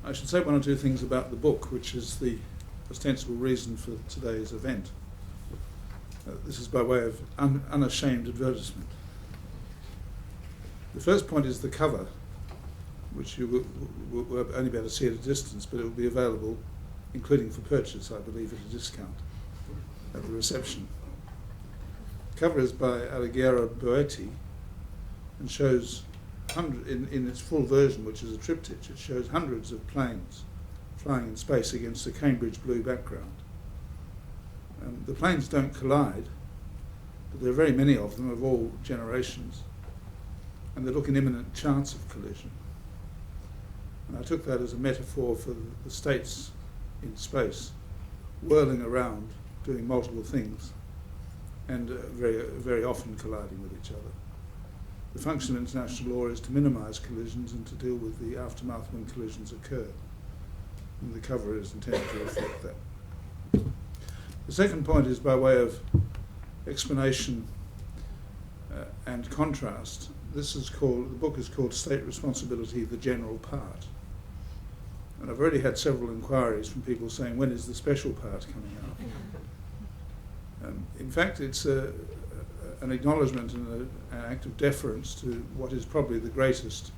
I should say one or two things about the book, which is the ostensible reason for today's event. This is by way of unashamed advertisement. The first point is the cover, which you will only be able to see at a distance, but it will be available, including for purchase, I believe, at a discount at the reception. The cover is by Alighiero Boetti and shows, in its full version, which is a triptych, it shows hundreds of planes flying in space against a Cambridge blue background. The planes don't collide, but there are very many of them, of all generations, and they look in imminent chance of collision. And I took that as a metaphor for the states in space, whirling around, doing multiple things, and very, very often colliding with each other. The function of international law is to minimise collisions and to deal with the aftermath when collisions occur. And the cover is intended to reflect that. The second point is by way of explanation and contrast. The book is called State Responsibility, the General Part. And I've already had several inquiries from people saying, when is the special part coming out? In fact, it's an acknowledgement and an act of deference to what is probably the greatest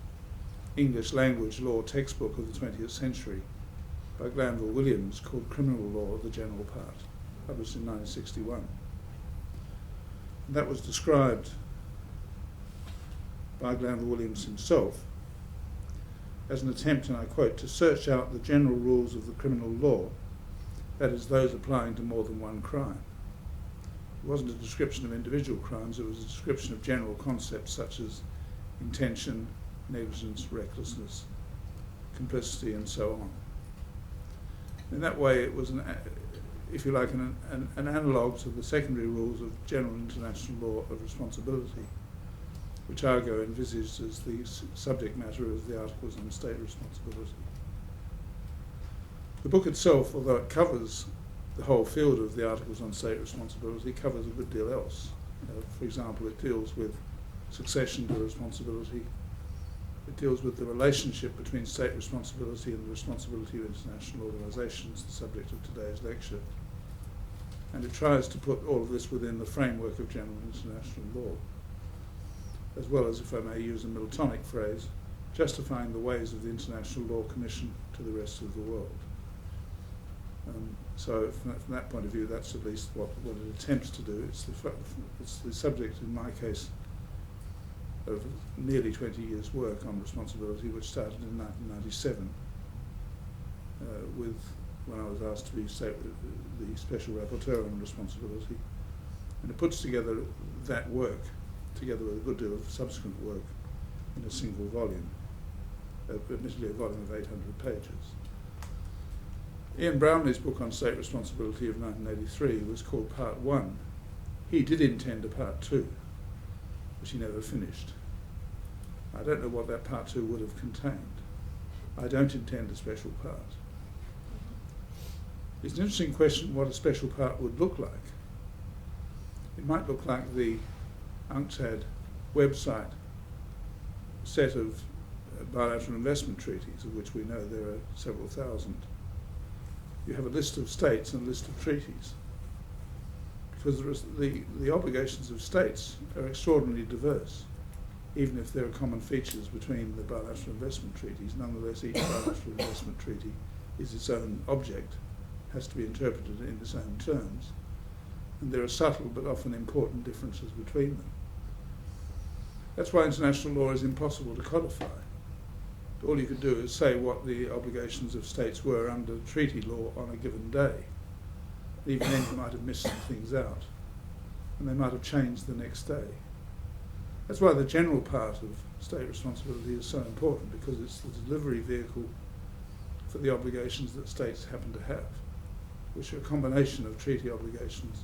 English language law textbook of the 20th century by Glanville Williams, called Criminal Law, the General Part, published in 1961. And that was described by Glanville Williams himself as an attempt, and I quote, to search out the general rules of the criminal law, that is, those applying to more than one crime. It wasn't a description of individual crimes, it was a description of general concepts such as intention, negligence, recklessness, complicity, and so on. In that way, it was, if you like, an analogue to the secondary rules of general international law of responsibility, which Argo envisaged as the subject matter of the Articles on State Responsibility. The book itself, although it covers the whole field of the Articles on State Responsibility, covers a good deal else. For example, it deals with succession to responsibility. It deals with the relationship between state responsibility and the responsibility of international organisations, the subject of today's lecture. And it tries to put all of this within the framework of general international law, as well as, if I may use a Miltonic phrase, justifying the ways of the International Law Commission to the rest of the world. So from that point of view, that's at least what it attempts to do. It's the subject, in my case, of nearly 20 years' work on responsibility, which started in 1997 when I was asked to be the Special Rapporteur on Responsibility. And it puts together that work, together with a good deal of subsequent work, in a single volume, admittedly a volume of 800 pages. Ian Brownlee's book on state responsibility of 1983 was called Part 1. He did intend a Part 2, which he never finished. I don't know what that Part 2 would have contained. I don't intend a special part. It's an interesting question what a special part would look like. It might look like the UNCTAD website set of bilateral investment treaties, of which we know there are several thousand. You have a list of states and a list of treaties, because the obligations of states are extraordinarily diverse. Even if there are common features between the bilateral investment treaties, nonetheless each bilateral investment treaty is its own object, has to be interpreted in its own terms, and there are subtle but often important differences between them. That's why international law is impossible to codify. All you could do is say what the obligations of states were under treaty law on a given day. Even then you might have missed some things out, and they might have changed the next day. That's why the general part of state responsibility is so important, because it's the delivery vehicle for the obligations that states happen to have, which are a combination of treaty obligations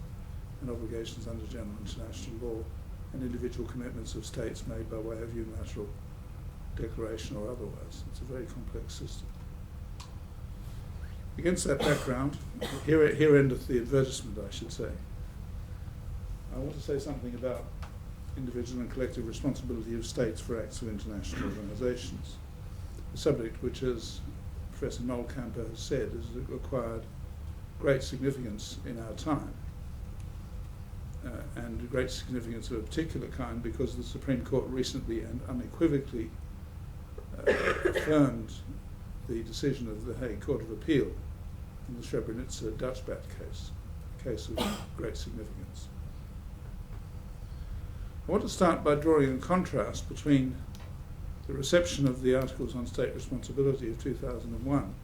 and obligations under general international law and individual commitments of states made by way of unilateral declaration or otherwise. It's a very complex system. Against that background, here endeth the advertisement, I should say. I want to say something about individual and collective responsibility of states for acts of international organisations, a subject which has Professor Nolkamper has said, is acquired great significance in our time, and great significance of a particular kind because the Supreme Court recently and unequivocally affirmed the decision of the Hague Court of Appeal in the Srebrenica Dutch-Bat case, a case of great significance. I want to start by drawing a contrast between the reception of the Articles on State Responsibility of 2001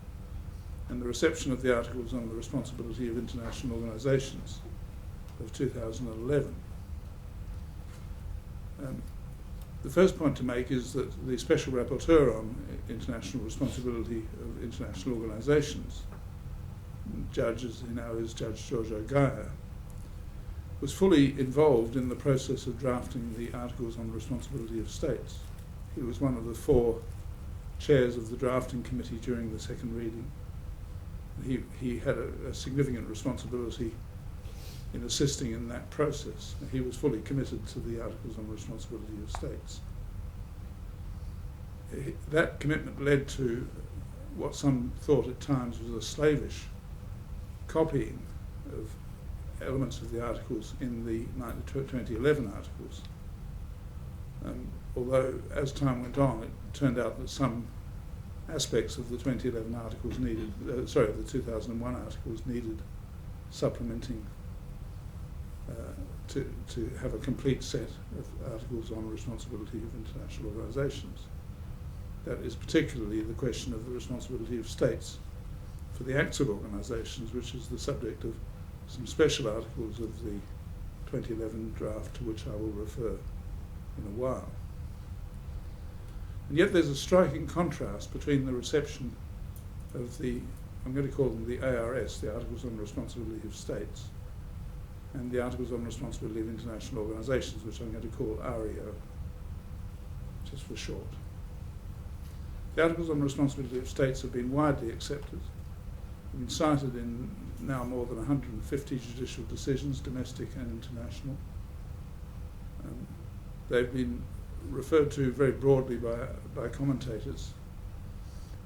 and the reception of the Articles on the Responsibility of International Organisations of 2011. The first point to make is that the Special Rapporteur on International Responsibility of International Organisations, Judge, as he now is Judge George O'Geyer, was fully involved in the process of drafting the Articles on the Responsibility of States. He was one of the 4 chairs of the drafting committee during the second reading. He had a significant responsibility in assisting in that process. He was fully committed to the Articles on the Responsibility of States. That commitment led to what some thought at times was a slavish copying of elements of the Articles in the 2011 Articles. Although, as time went on, it turned out that some aspects of the 2011 Articles needed, the 2001 Articles needed supplementing to have a complete set of Articles on responsibility of international organisations. That is particularly the question of the responsibility of states for the acts of organisations, which is the subject of some special articles of the 2011 draft, to which I will refer in a while. And yet there's a striking contrast between the reception of the, I'm going to call them the ARS, the Articles on Responsibility of States, and the Articles on Responsibility of International Organisations, which I'm going to call ARIO, just for short. The Articles on Responsibility of States have been widely accepted, have been cited in now more than 150 judicial decisions, domestic and international. They've been referred to very broadly by commentators.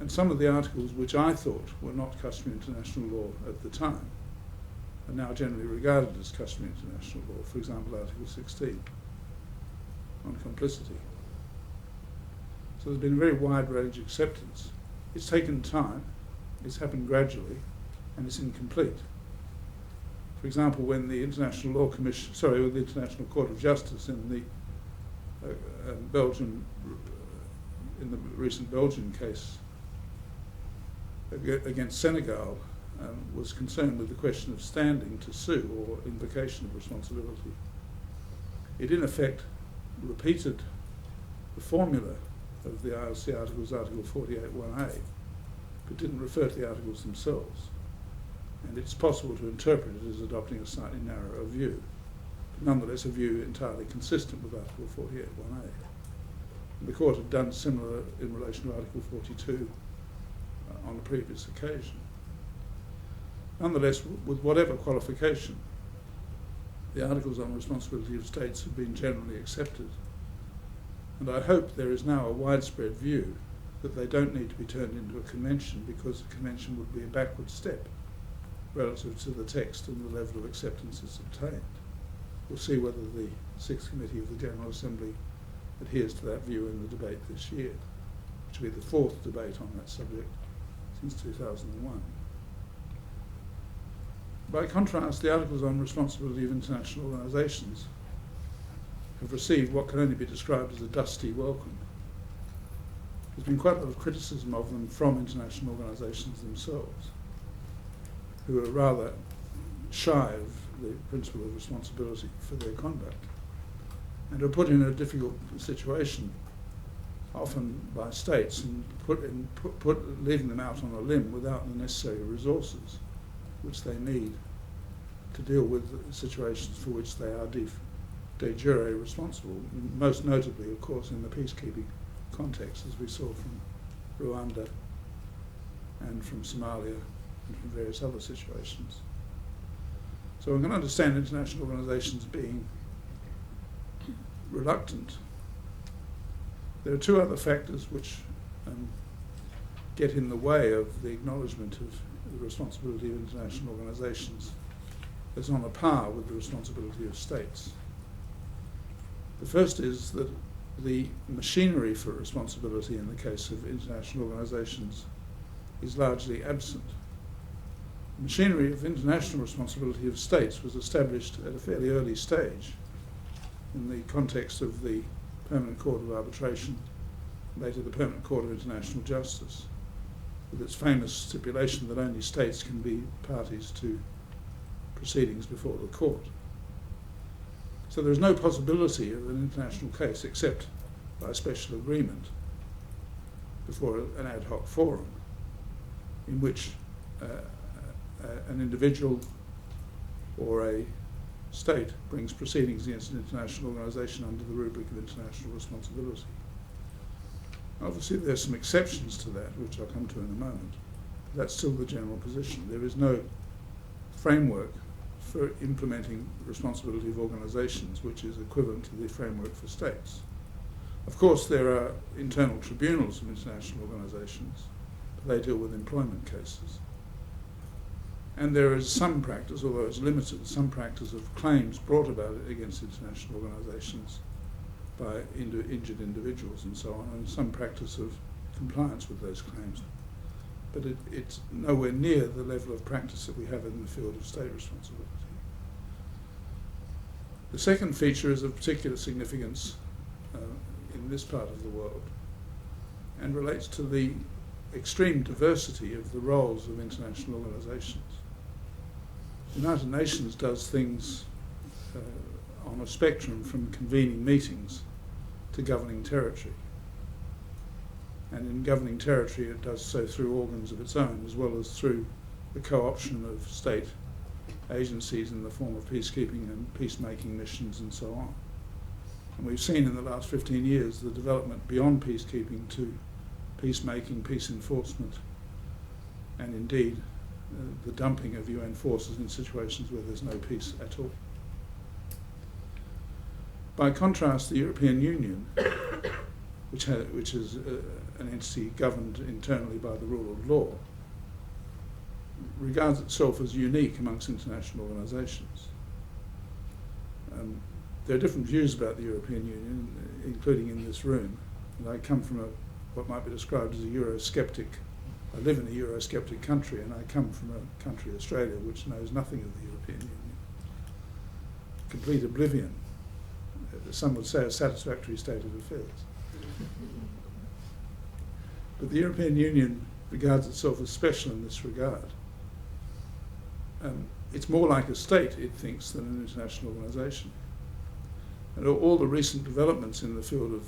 And some of the articles which I thought were not customary international law at the time are now generally regarded as customary international law. For example, Article 16 on complicity. So there's been a very wide range of acceptance. It's taken time, it's happened gradually, and it's incomplete. For example, when the International Law Commission, with the International Court of Justice in the in the recent Belgian case against Senegal, was concerned with the question of standing to sue or invocation of responsibility. It in effect repeated the formula of the ILC articles, Article 48(1)A, but didn't refer to the articles themselves. And it's possible to interpret it as adopting a slightly narrower view, but nonetheless a view entirely consistent with Article 48(1)A. And the Court had done similar in relation to Article 42 on a previous occasion. Nonetheless, with whatever qualification, the Articles on Responsibility of States have been generally accepted. And I hope there is now a widespread view that they don't need to be turned into a convention, because a convention would be a backward step relative to the text and the level of acceptance it's obtained. We'll see whether the Sixth Committee of the General Assembly adheres to that view in the debate this year, which will be the 4th debate on that subject since 2001. By contrast, the Articles on Responsibility of International Organisations have received what can only be described as a dusty welcome. There's been quite a lot of criticism of them from international organisations themselves, who are rather shy of the principle of responsibility for their conduct, and are put in a difficult situation, often by states, and leaving them out on a limb without the necessary resources which they need to deal with situations for which they are de jure responsible, most notably, of course, in the peacekeeping context, as we saw from Rwanda and from Somalia and from various other situations. So we can understand international organisations being reluctant. There are two other factors which get in the way of the acknowledgement of the responsibility of international organisations as on a par with the responsibility of states. The first is that the machinery for responsibility in the case of international organisations is largely absent. The machinery of international responsibility of states was established at a fairly early stage in the context of the Permanent Court of Arbitration, later the Permanent Court of International Justice, with its famous stipulation that only states can be parties to proceedings before the court. So there is no possibility of an international case except by special agreement before an ad hoc forum in which an individual or a state brings proceedings against an international organisation under the rubric of international responsibility. Obviously there are some exceptions to that, which I'll come to in a moment. That's still the general position. There is no framework for implementing responsibility of organisations which is equivalent to the framework for states. Of course there are internal tribunals of international organisations, but they deal with employment cases. And there is some practice, although it's limited, some practice of claims brought about it against international organisations by injured individuals and so on, and some practice of compliance with those claims. But it's nowhere near the level of practice that we have in the field of state responsibility. The second feature is of particular significance in this part of the world and relates to the extreme diversity of the roles of international organisations. The United Nations does things on a spectrum from convening meetings to governing territory. And in governing territory it does so through organs of its own as well as through the co-option of state agencies in the form of peacekeeping and peacemaking missions and so on. And we've seen in the last 15 years the development beyond peacekeeping to peacemaking, peace enforcement, and indeed the dumping of UN forces in situations where there's no peace at all. By contrast, the European Union, which is an entity governed internally by the rule of law, regards itself as unique amongst international organisations. There are different views about the European Union, including in this room. And I come from what might be described as a Eurosceptic. I live in a Eurosceptic country, and I come from a country, Australia, which knows nothing of the European Union. Complete oblivion. Some would say a satisfactory state of affairs. But the European Union regards itself as special in this regard. It's more like a state, it thinks, than an international organisation. And all the recent developments in the field of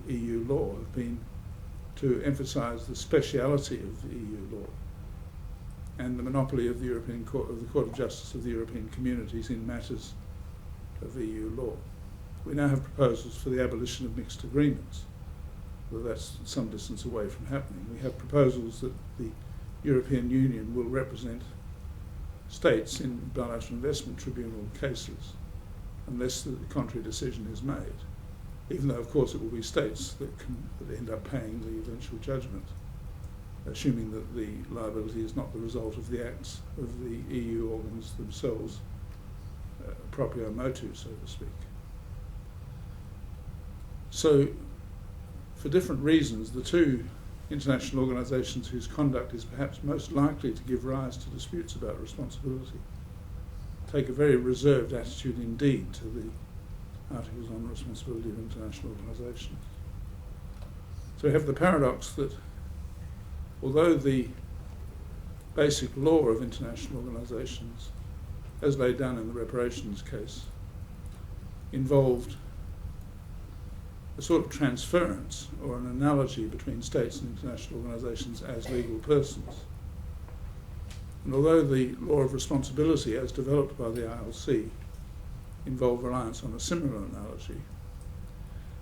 EU law have been to emphasise the speciality of the EU law and the monopoly of the European Court, of the Court of Justice of the European Communities in matters of EU law. We now have proposals for the abolition of mixed agreements, though that's some distance away from happening. We have proposals that the European Union will represent states in bilateral investment tribunal cases unless the contrary decision is made, even though of course it will be states that end up paying the eventual judgment, assuming that the liability is not the result of the acts of the EU organs themselves, proprio motu, so to speak. So, for different reasons, the two international organisations whose conduct is perhaps most likely to give rise to disputes about responsibility take a very reserved attitude indeed to the Articles on the Responsibility of International Organisations. So we have the paradox that although the basic law of international organisations, as laid down in the reparations case, involved a sort of transference or an analogy between states and international organisations as legal persons. And although the law of responsibility as developed by the ILC involved reliance on a similar analogy,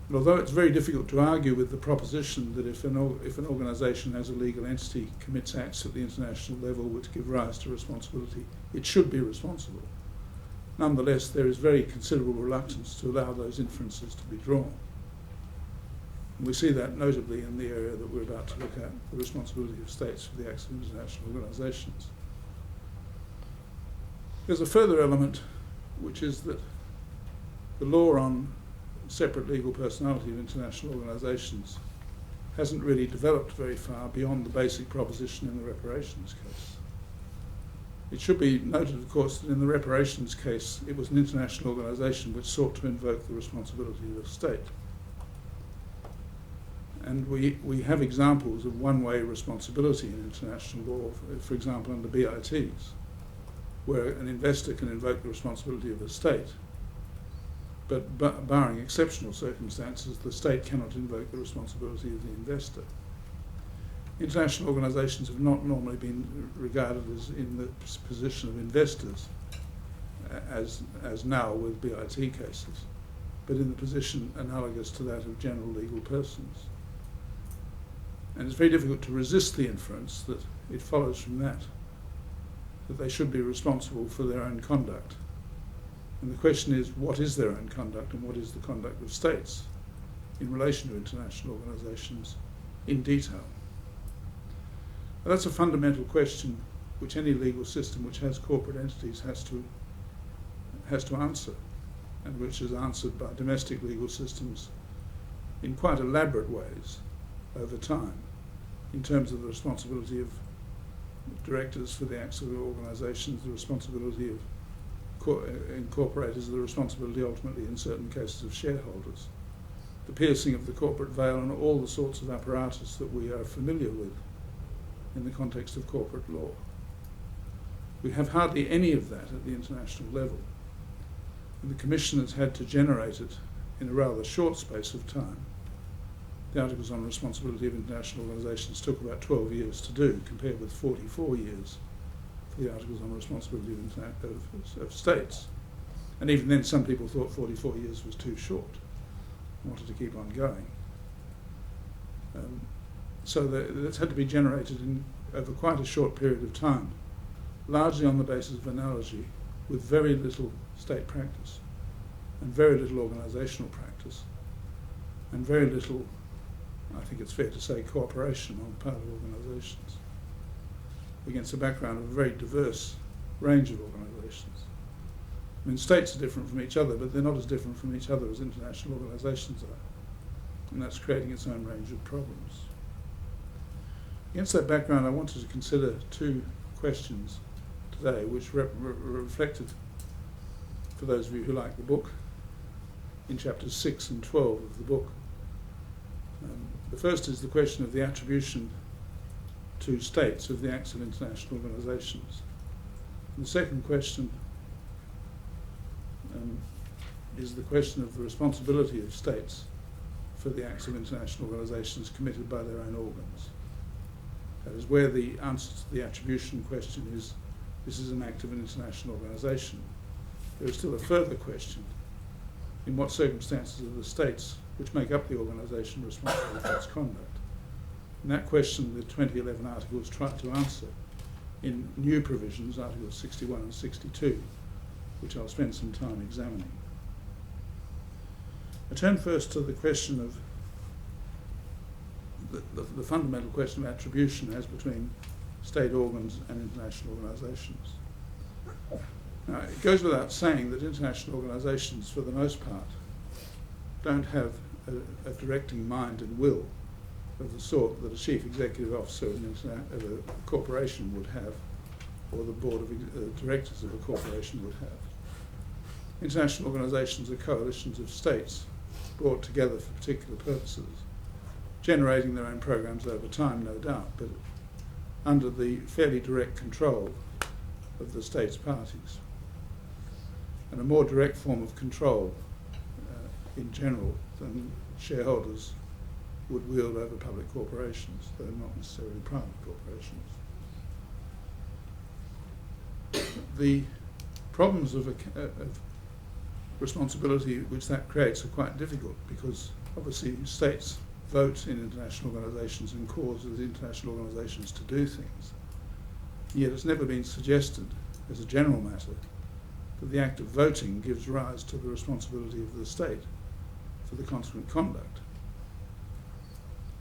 and although it's very difficult to argue with the proposition that if an organisation as a legal entity commits acts at the international level which give rise to responsibility, it should be responsible, nonetheless there is very considerable reluctance to allow those inferences to be drawn. And we see that notably in the area that we're about to look at, the responsibility of states for the acts of international organisations. There's a further element, which is that the law on separate legal personality of international organisations hasn't really developed very far beyond the basic proposition in the reparations case. It should be noted, of course, that in the reparations case, it was an international organisation which sought to invoke the responsibility of the state. And we have examples of one-way responsibility in international law, for example, under BITs, where an investor can invoke the responsibility of the state, but barring exceptional circumstances, the state cannot invoke the responsibility of the investor. International organisations have not normally been regarded as in the position of investors, as now with BIT cases, but in the position analogous to that of general legal persons. And it's very difficult to resist the inference that it follows from that they should be responsible for their own conduct. And the question is, what is their own conduct and what is the conduct of states in relation to international organisations in detail? Now, that's a fundamental question which any legal system which has corporate entities has to answer, and which is answered by domestic legal systems in quite elaborate ways over time, in terms of the responsibility of directors for the acts of the organisations, the responsibility of incorporators, the responsibility ultimately in certain cases of shareholders, the piercing of the corporate veil, and all the sorts of apparatus that we are familiar with in the context of corporate law. We have hardly any of that at the international level, and the Commission has had to generate it in a rather short space of time. The Articles on Responsibility of International Organisations took about 12 years to do, compared with 44 years for the Articles on Responsibility of States. And even then, some people thought 44 years was too short, wanted to keep on going. So that's had to be generated over quite a short period of time, largely on the basis of analogy, with very little state practice, and very little organisational practice, and very little, I think it's fair to say, cooperation on the part of organisations, against a background of a very diverse range of organisations. I mean, states are different from each other, but they're not as different from each other as international organisations are, and that's creating its own range of problems. Against that background, I wanted to consider two questions today, which were reflected, for those of you who like the book, in chapters 6 and 12 of the book. The first is the question of the attribution to states of the acts of international organisations. And the second question is the question of the responsibility of states for the acts of international organisations committed by their own organs. That is where the answer to the attribution question is, this is an act of an international organisation. There is still a further question: in what circumstances are the states which make up the organisation responsible for its conduct? And that question the 2011 articles tried to answer in new provisions, Articles 61 and 62, which I'll spend some time examining. I turn first to the question of the fundamental question of attribution as between state organs and international organisations. Now, it goes without saying that international organisations, for the most part, don't have a directing mind and will of the sort that a chief executive officer of a corporation would have, or the board of directors of a corporation would have. International organisations are coalitions of states brought together for particular purposes, generating their own programs over time, no doubt, but under the fairly direct control of the state's parties, and a more direct form of control in general than shareholders would wield over public corporations, though not necessarily private corporations. The problems of responsibility which that creates are quite difficult, because obviously states vote in international organisations and causes international organisations to do things. Yet it's never been suggested, as a general matter, that the act of voting gives rise to the responsibility of the state for the consequent conduct.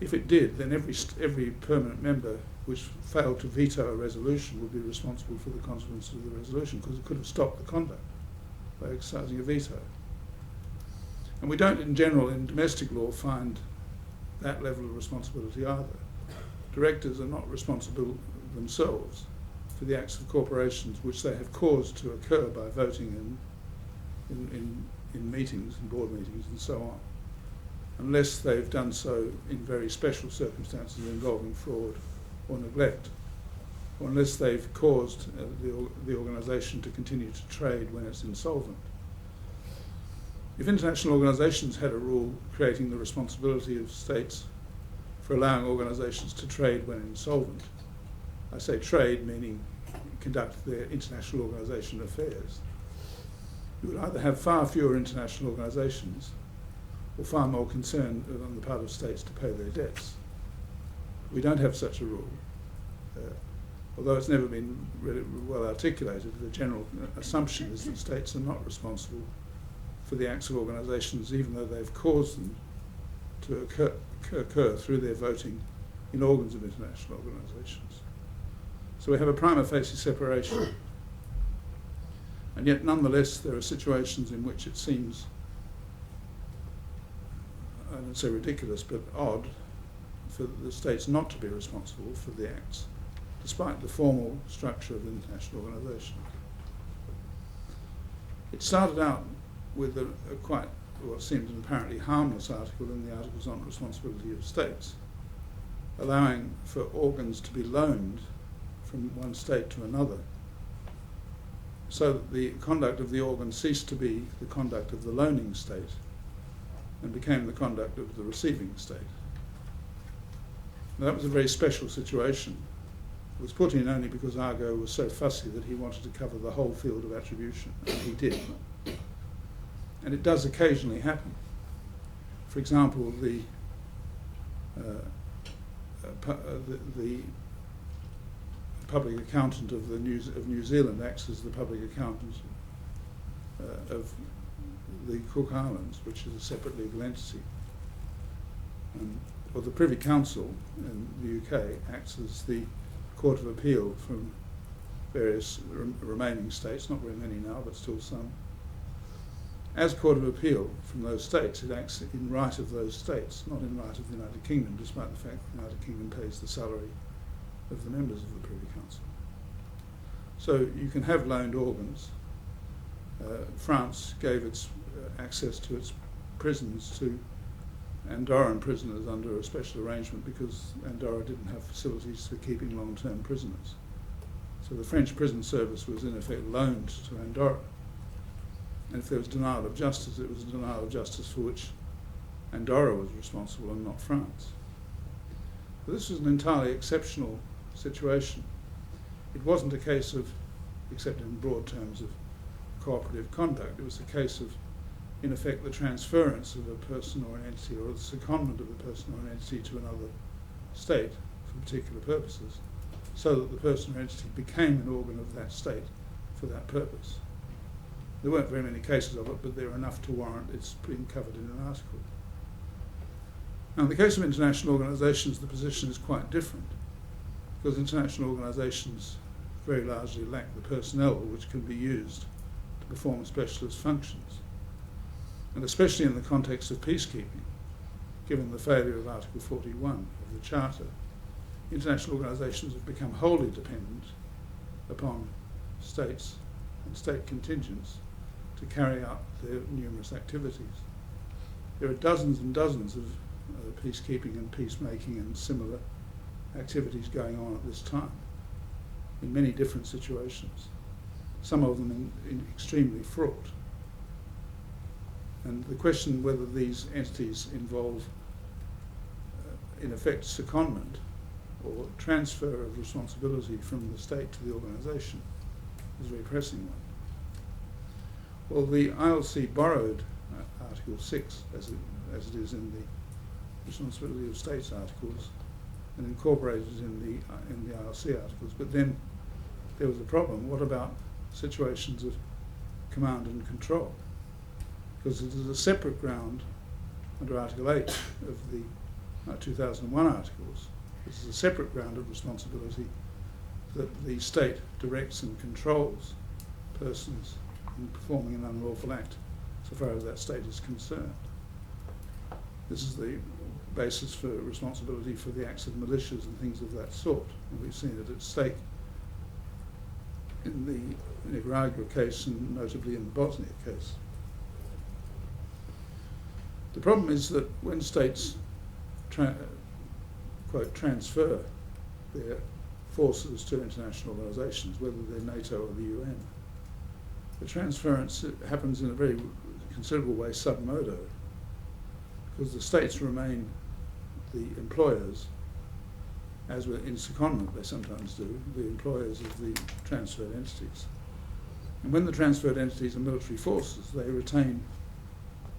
If it did, then every permanent member which failed to veto a resolution would be responsible for the consequences of the resolution, because it could have stopped the conduct by exercising a veto. And we don't, in general, in domestic law, find that level of responsibility either. Directors are not responsible themselves for the acts of corporations which they have caused to occur by voting in meetings, in board meetings and so on, unless they've done so in very special circumstances involving fraud or neglect, or unless they've caused the organisation to continue to trade when it's insolvent. If international organisations had a rule creating the responsibility of states for allowing organisations to trade when insolvent, I say trade meaning conduct their international organisation affairs, you would either have far fewer international organisations or far more concern on the part of states to pay their debts. We don't have such a rule. Although it's never been really well articulated, the general assumption is that states are not responsible for the acts of organisations, even though they've caused them to occur through their voting in organs of international organisations. So we have a prima facie separation. And yet, nonetheless, there are situations in which it seems, I don't say ridiculous, but odd for the states not to be responsible for the acts, despite the formal structure of the international organisation. It started out with a quite, what seemed an apparently harmless article in the Articles on Responsibility of States, allowing for organs to be loaned from one state to another, so that the conduct of the organ ceased to be the conduct of the loaning state and became the conduct of the receiving state. Now, that was a very special situation. It was put in only because Argo was so fussy that he wanted to cover the whole field of attribution, and he did. And it does occasionally happen. For example, the public accountant of New Zealand acts as the public accountant of the Cook Islands, which is a separate legal entity. Or the Privy Council in the UK acts as the Court of Appeal from various remaining states, not very many now, but still some. As Court of Appeal from those states, it acts in right of those states, not in right of the United Kingdom, despite the fact that the United Kingdom pays the salary of the members of the Privy Council. So you can have loaned organs. France gave its access to its prisons to Andorran prisoners under a special arrangement because Andorra didn't have facilities for keeping long-term prisoners. So the French prison service was in effect loaned to Andorra. And if there was denial of justice, it was a denial of justice for which Andorra was responsible and not France. But this was an entirely exceptional situation. It wasn't a case of, except in broad terms, of cooperative conduct. It was a case of, in effect, the transference of a person or an entity, or the secondment of a person or an entity to another state for particular purposes, so that the person or entity became an organ of that state for that purpose. There weren't very many cases of it, but there are enough to warrant its being covered in an article. Now, in the case of international organisations, the position is quite different, because international organisations very largely lack the personnel which can be used to perform specialist functions. And especially in the context of peacekeeping, given the failure of Article 41 of the Charter, international organisations have become wholly dependent upon states and state contingents to carry out their numerous activities. There are dozens and dozens of peacekeeping and peacemaking and similar activities going on at this time in many different situations, some of them in extremely fraught. And the question whether these entities involve, in effect, secondment or transfer of responsibility from the state to the organisation is a very pressing one. Well, the ILC borrowed Article 6, as it is in the Responsibility of States articles, and incorporated it in the ILC articles. But then there was a problem. What about situations of command and control? Because it is a separate ground under Article 8 of the 2001 articles. This is a separate ground of responsibility that the state directs and controls persons in performing an unlawful act, so far as that state is concerned. This is the basis for responsibility for the acts of militias and things of that sort. And we've seen it at stake in the Nicaragua case and notably in the Bosnia case. The problem is that when states quote, transfer their forces to international organisations, whether they're NATO or the UN, the transference happens in a very considerable way sub modo, because the states remain the employers, as in secondment they sometimes do, the employers of the transferred entities. And when the transferred entities are military forces, they retain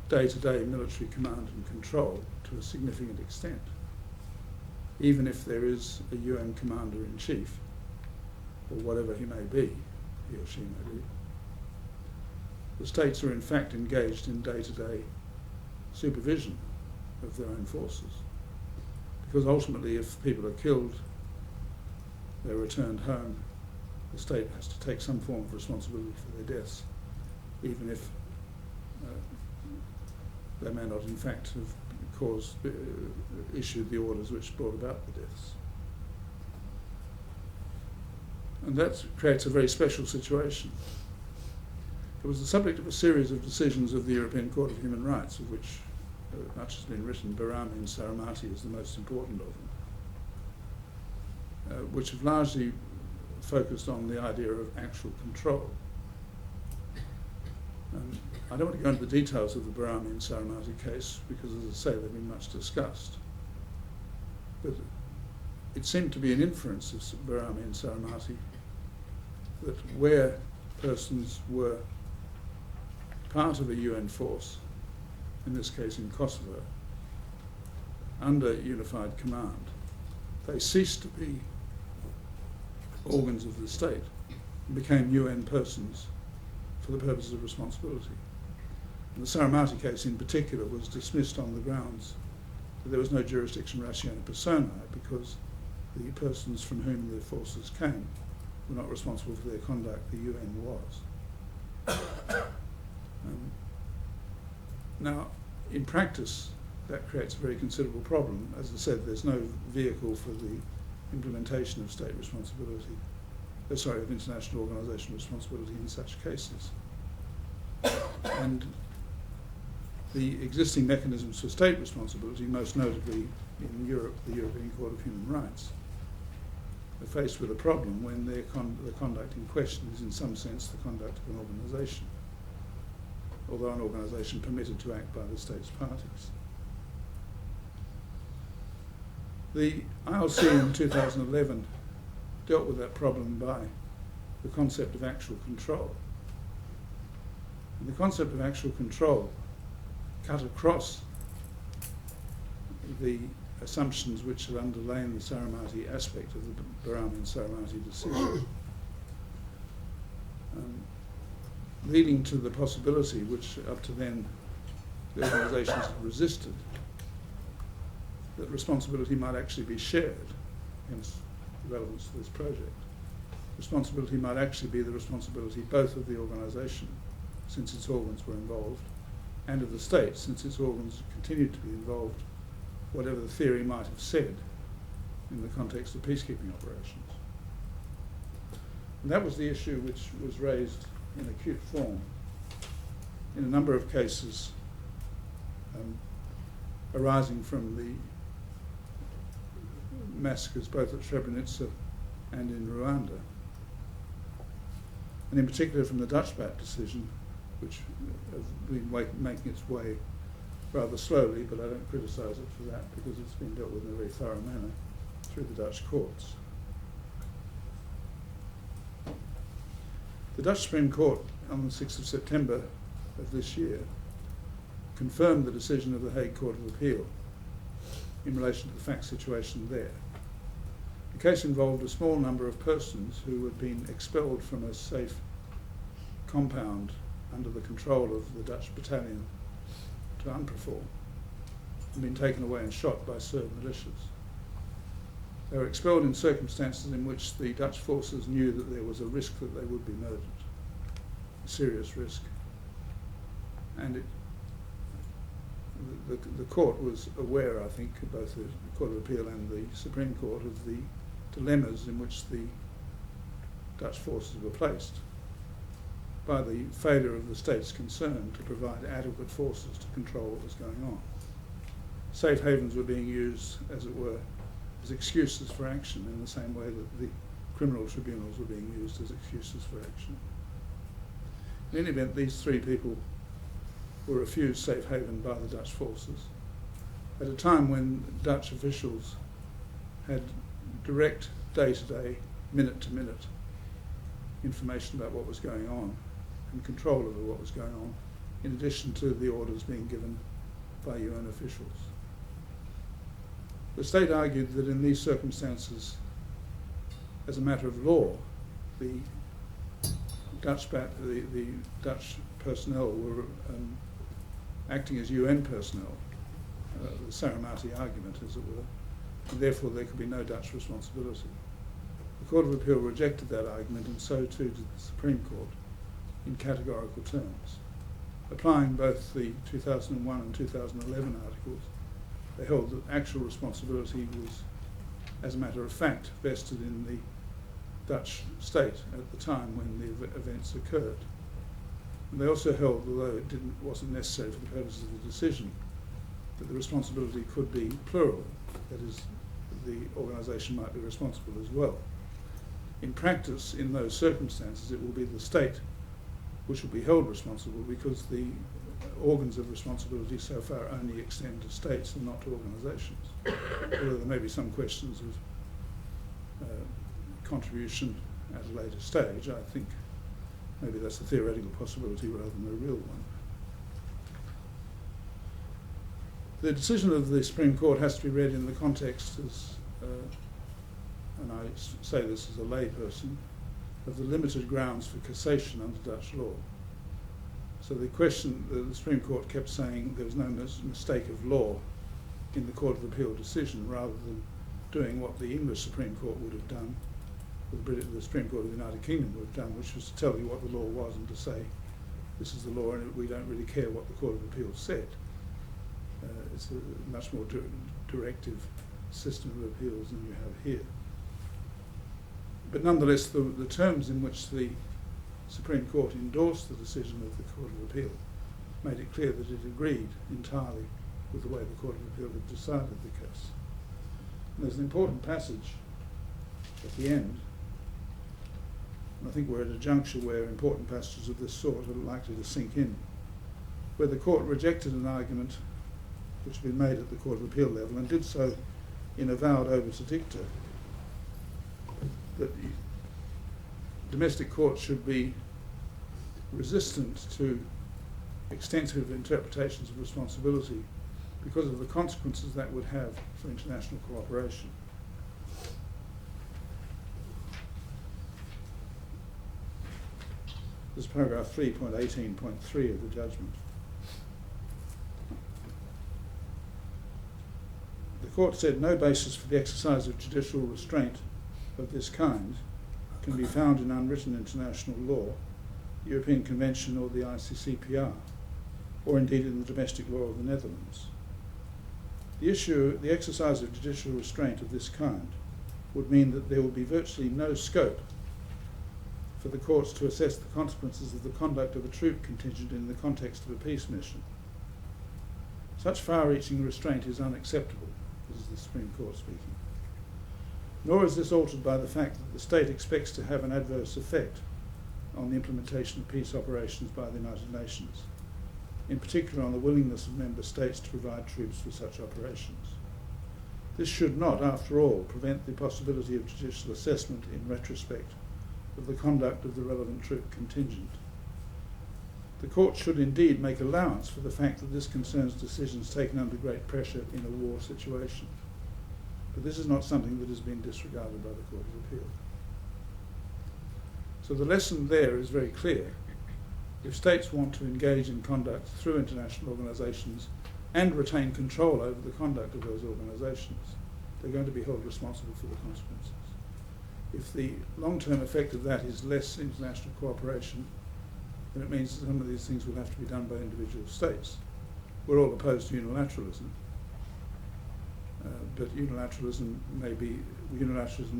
day-to-day military command and control to a significant extent, even if there is a UN commander-in-chief, or whatever he may be, he or she may be. The states are in fact engaged in day-to-day supervision of their own forces, because ultimately if people are killed, they're returned home, the state has to take some form of responsibility for their deaths, even if they may not in fact have issued the orders which brought about the deaths. And that creates a very special situation. It was the subject of a series of decisions of the European Court of Human Rights, of which much has been written. Barami and Saramati is the most important of them, which have largely focused on the idea of actual control. I don't want to go into the details of the Barami and Saramati case because, as I say, they've been much discussed. But it seemed to be an inference of Barami and Saramati that where persons were part of a UN force, in this case in Kosovo, under unified command, they ceased to be organs of the state and became UN persons for the purposes of responsibility. And the Saramati case in particular was dismissed on the grounds that there was no jurisdiction ratione personae, because the persons from whom the forces came were not responsible for their conduct, the UN was. Now, in practice, that creates a very considerable problem. As I said, there's no vehicle for the implementation of state responsibility, of international organisation responsibility in such cases. And the existing mechanisms for state responsibility, most notably in Europe, the European Court of Human Rights, are faced with a problem when the conduct in question is in some sense the conduct of an organisation, although an organisation permitted to act by the state's parties. The ILC in 2011 dealt with that problem by the concept of actual control. And the concept of actual control cut across the assumptions which had underlain the Saramati aspect of the Barami and Saramati decision, leading to the possibility, which up to then the organisations had resisted, that responsibility might actually be shared, hence the relevance to this project. Responsibility might actually be the responsibility both of the organisation, since its organs were involved, and of the state, since its organs continued to be involved, whatever the theory might have said in the context of peacekeeping operations. And that was the issue which was raised in acute form in a number of cases arising from the massacres both at Srebrenica and in Rwanda, and in particular from the Dutch BAT decision, which has been making its way rather slowly, but I don't criticise it for that because it's been dealt with in a very thorough manner through the Dutch courts. The Dutch Supreme Court on the 6th of September of this year confirmed the decision of the Hague Court of Appeal in relation to the fact situation there. The case involved a small number of persons who had been expelled from a safe compound under the control of the Dutch battalion to Unperform. and been taken away and shot by Serb militias. They were expelled in circumstances in which the Dutch forces knew that there was a risk that they would be murdered, a serious risk. And the court was aware, I think, both the Court of Appeal and the Supreme Court, of the dilemmas in which the Dutch forces were placed by the failure of the states concerned to provide adequate forces to control what was going on. Safe havens were being used, as it were, as excuses for action, in the same way that the criminal tribunals were being used as excuses for action. In any event, these three people were refused safe haven by the Dutch forces at a time when Dutch officials had direct, day-to-day, minute-to-minute information about what was going on and control over what was going on, in addition to the orders being given by UN officials. The state argued that in these circumstances, as a matter of law, the Dutch personnel were acting as UN personnel, the Saramati argument, as it were, and therefore there could be no Dutch responsibility. The Court of Appeal rejected that argument, and so too did the Supreme Court, in categorical terms. Applying both the 2001 and 2011 articles, they held that actual responsibility was, as a matter of fact, vested in the Dutch state at the time when the events occurred. And they also held, although it wasn't necessary for the purposes of the decision, that the responsibility could be plural, that is, the organisation might be responsible as well. In practice, in those circumstances, it will be the state which will be held responsible, because the organs of responsibility so far only extend to states and not to organisations. Although there may be some questions of contribution at a later stage, I think maybe that's a theoretical possibility rather than a real one. The decision of the Supreme Court has to be read in the context, as, and I say this as a layperson, of the limited grounds for cassation under Dutch law. So the question, the Supreme Court kept saying there was no mistake of law in the Court of Appeal decision, rather than doing what the English Supreme Court would have done, or the Supreme Court of the United Kingdom would have done, which was to tell you what the law was and to say, this is the law and we don't really care what the Court of Appeal said. It's a much more directive system of appeals than you have here. But nonetheless, the terms in which the Supreme Court endorsed the decision of the Court of Appeal made it clear that it agreed entirely with the way the Court of Appeal had decided the case. And there's an important passage at the end, and I think we're at a juncture where important passages of this sort are likely to sink in, where the Court rejected an argument which had been made at the Court of Appeal level, and did so in avowed obiter dicta, that domestic courts should be resistant to extensive interpretations of responsibility because of the consequences that would have for international cooperation. This is paragraph 3.18.3 of the judgment. The court said no basis for the exercise of judicial restraint of this kind can be found in unwritten international law, the European Convention or the ICCPR, or indeed in the domestic law of the Netherlands. The exercise of judicial restraint of this kind would mean that there would be virtually no scope for the courts to assess the consequences of the conduct of a troop contingent in the context of a peace mission. Such far-reaching restraint is unacceptable, this is the Supreme Court speaking. Nor is this altered by the fact that the state expects to have an adverse effect on the implementation of peace operations by the United Nations, in particular on the willingness of member states to provide troops for such operations. This should not, after all, prevent the possibility of judicial assessment in retrospect of the conduct of the relevant troop contingent. The court should indeed make allowance for the fact that this concerns decisions taken under great pressure in a war situation. But this is not something that has been disregarded by the Court of Appeal. So the lesson there is very clear. If states want to engage in conduct through international organisations and retain control over the conduct of those organisations, they're going to be held responsible for the consequences. If the long-term effect of that is less international cooperation, then it means that some of these things will have to be done by individual states. We're all opposed to unilateralism, but unilateralism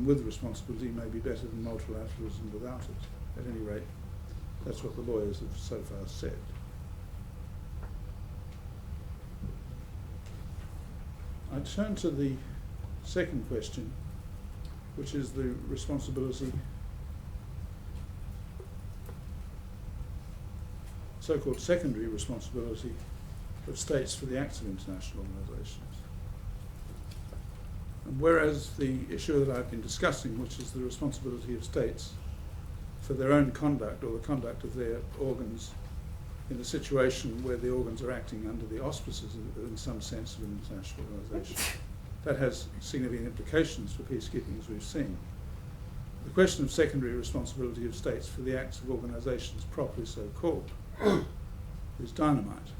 with responsibility may be better than multilateralism without it. At any rate, that's what the lawyers have so far said. I turn to the second question, which is the responsibility, so-called secondary responsibility of states for the acts of international organisations. And whereas the issue that I've been discussing, which is the responsibility of states for their own conduct or the conduct of their organs in a situation where the organs are acting under the auspices in some sense of an international organisation, that has significant implications for peacekeeping, as we've seen. The question of secondary responsibility of states for the acts of organisations properly so called is dynamite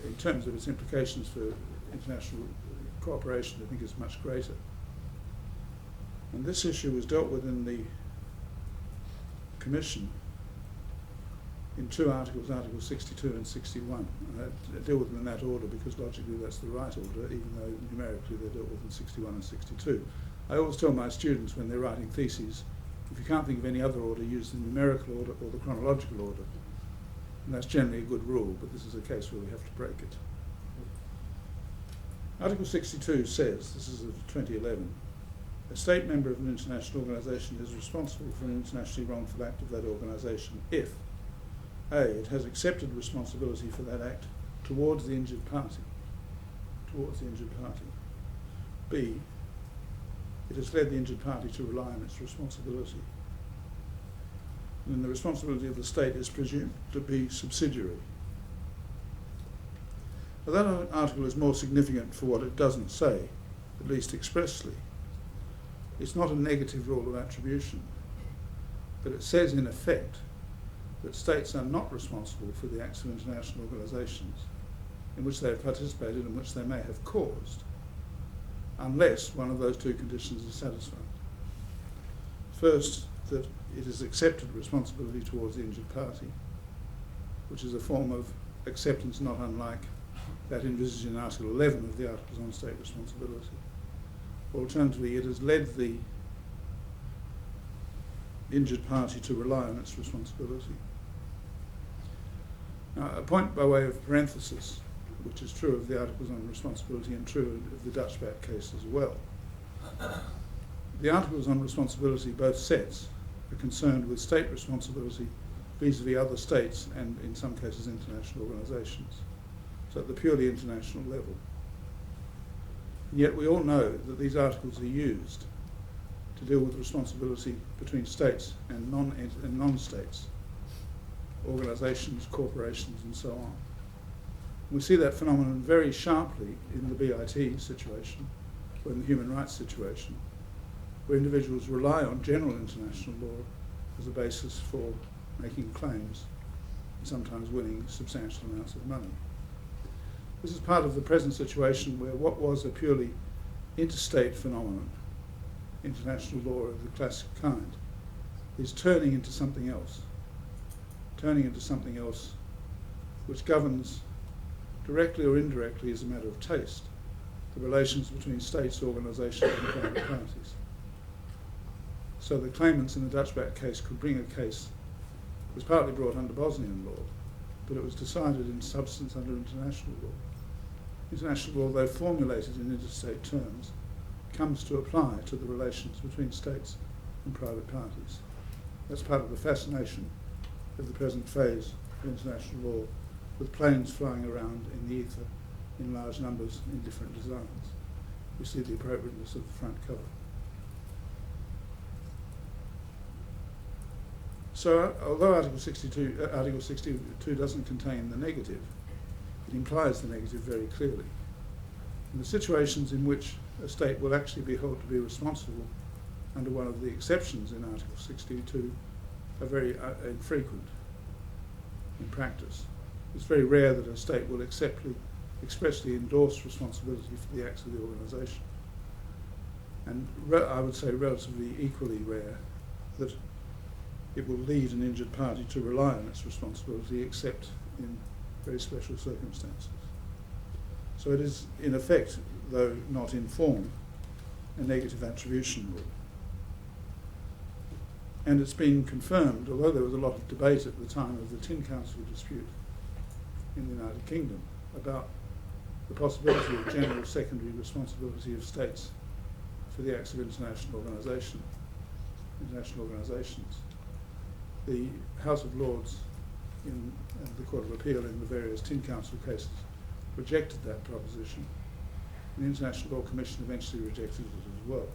in terms of its implications for international cooperation. I think is much greater. And this issue was dealt with in the Commission in two articles, Articles 62 and 61. And I deal with them in that order because logically that's the right order, even though numerically they're dealt with in 61 and 62. I always tell my students when they're writing theses, if you can't think of any other order, use the numerical order or the chronological order. And that's generally a good rule, but this is a case where we have to break it. Article 62 says, this is of 2011, a state member of an international organisation is responsible for an internationally wrongful act of that organisation if A, it has accepted responsibility for that act towards the injured party, B, it has led the injured party to rely on its responsibility, and then the responsibility of the state is presumed to be subsidiary. Now, that article is more significant for what it doesn't say, at least expressly. It's not a negative rule of attribution, but it says in effect that states are not responsible for the acts of international organisations in which they have participated and which they may have caused, unless one of those two conditions is satisfied. First, that it has accepted responsibility towards the injured party, which is a form of acceptance not unlike that envisaged in Article 11 of the Articles on State Responsibility. Alternatively, it has led the injured party to rely on its responsibility. Now, a point by way of parenthesis, which is true of the Articles on Responsibility and true of the Dutch back case as well. The Articles on Responsibility, both sets, are concerned with state responsibility vis-à-vis other states and, in some cases, international organisations. So at the purely international level. And yet we all know that these articles are used to deal with responsibility between states and non-states, organisations, corporations, and so on. We see that phenomenon very sharply in the BIT situation, or in the human rights situation, where individuals rely on general international law as a basis for making claims, and sometimes winning substantial amounts of money. This is part of the present situation where what was a purely interstate phenomenon, international law of the classic kind, is turning into something else which governs directly or indirectly as a matter of taste the relations between states, organisations and private parties. So the claimants in the Dutch back case could bring a case that was partly brought under Bosnian law, but it was decided in substance under international law. International law, though formulated in interstate terms, comes to apply to the relations between states and private parties. That's part of the fascination of the present phase of international law, with planes flying around in the ether in large numbers in different designs. We see the appropriateness of the front cover. So although Article 62 doesn't contain the negative, it implies the negative very clearly. And the situations in which a state will actually be held to be responsible under one of the exceptions in Article 62 are very infrequent in practice. It's very rare that a state will expressly endorse responsibility for the acts of the organisation. And I would say relatively equally rare that it will lead an injured party to rely on its responsibility except in very special circumstances. So it is, in effect, though not in form, a negative attribution rule. And it's been confirmed, although there was a lot of debate at the time of the Tin Council dispute in the United Kingdom about the possibility of general secondary responsibility of states for the acts of international organisations. The House of Lords and the Court of Appeal in the various Tin Council cases rejected that proposition. The International Law Commission eventually rejected it as well,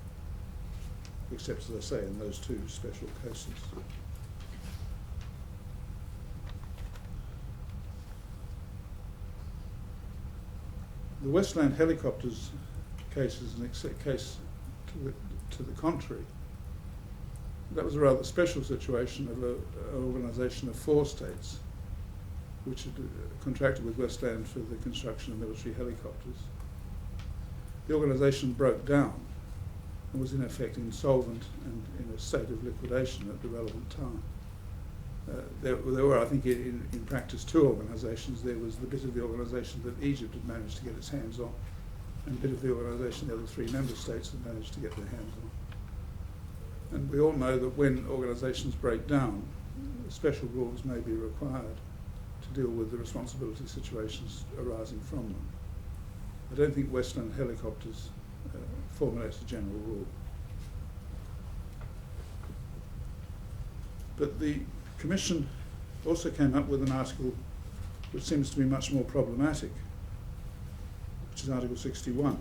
except, as I say, in those two special cases. The Westland Helicopters case is an case to the contrary. That was a rather special situation of an organisation of 4 states which had contracted with Westland for the construction of military helicopters. The organisation broke down and was in effect insolvent and in a state of liquidation at the relevant time. There were, I think, in practice 2 organisations. There was the bit of the organisation that Egypt had managed to get its hands on, and a bit of the organisation the other 3 member states had managed to get their hands on. And we all know that when organisations break down, special rules may be required to deal with the responsibility situations arising from them. I don't think Westland Helicopters formulates a general rule. But the Commission also came up with an article which seems to be much more problematic, which is Article 61.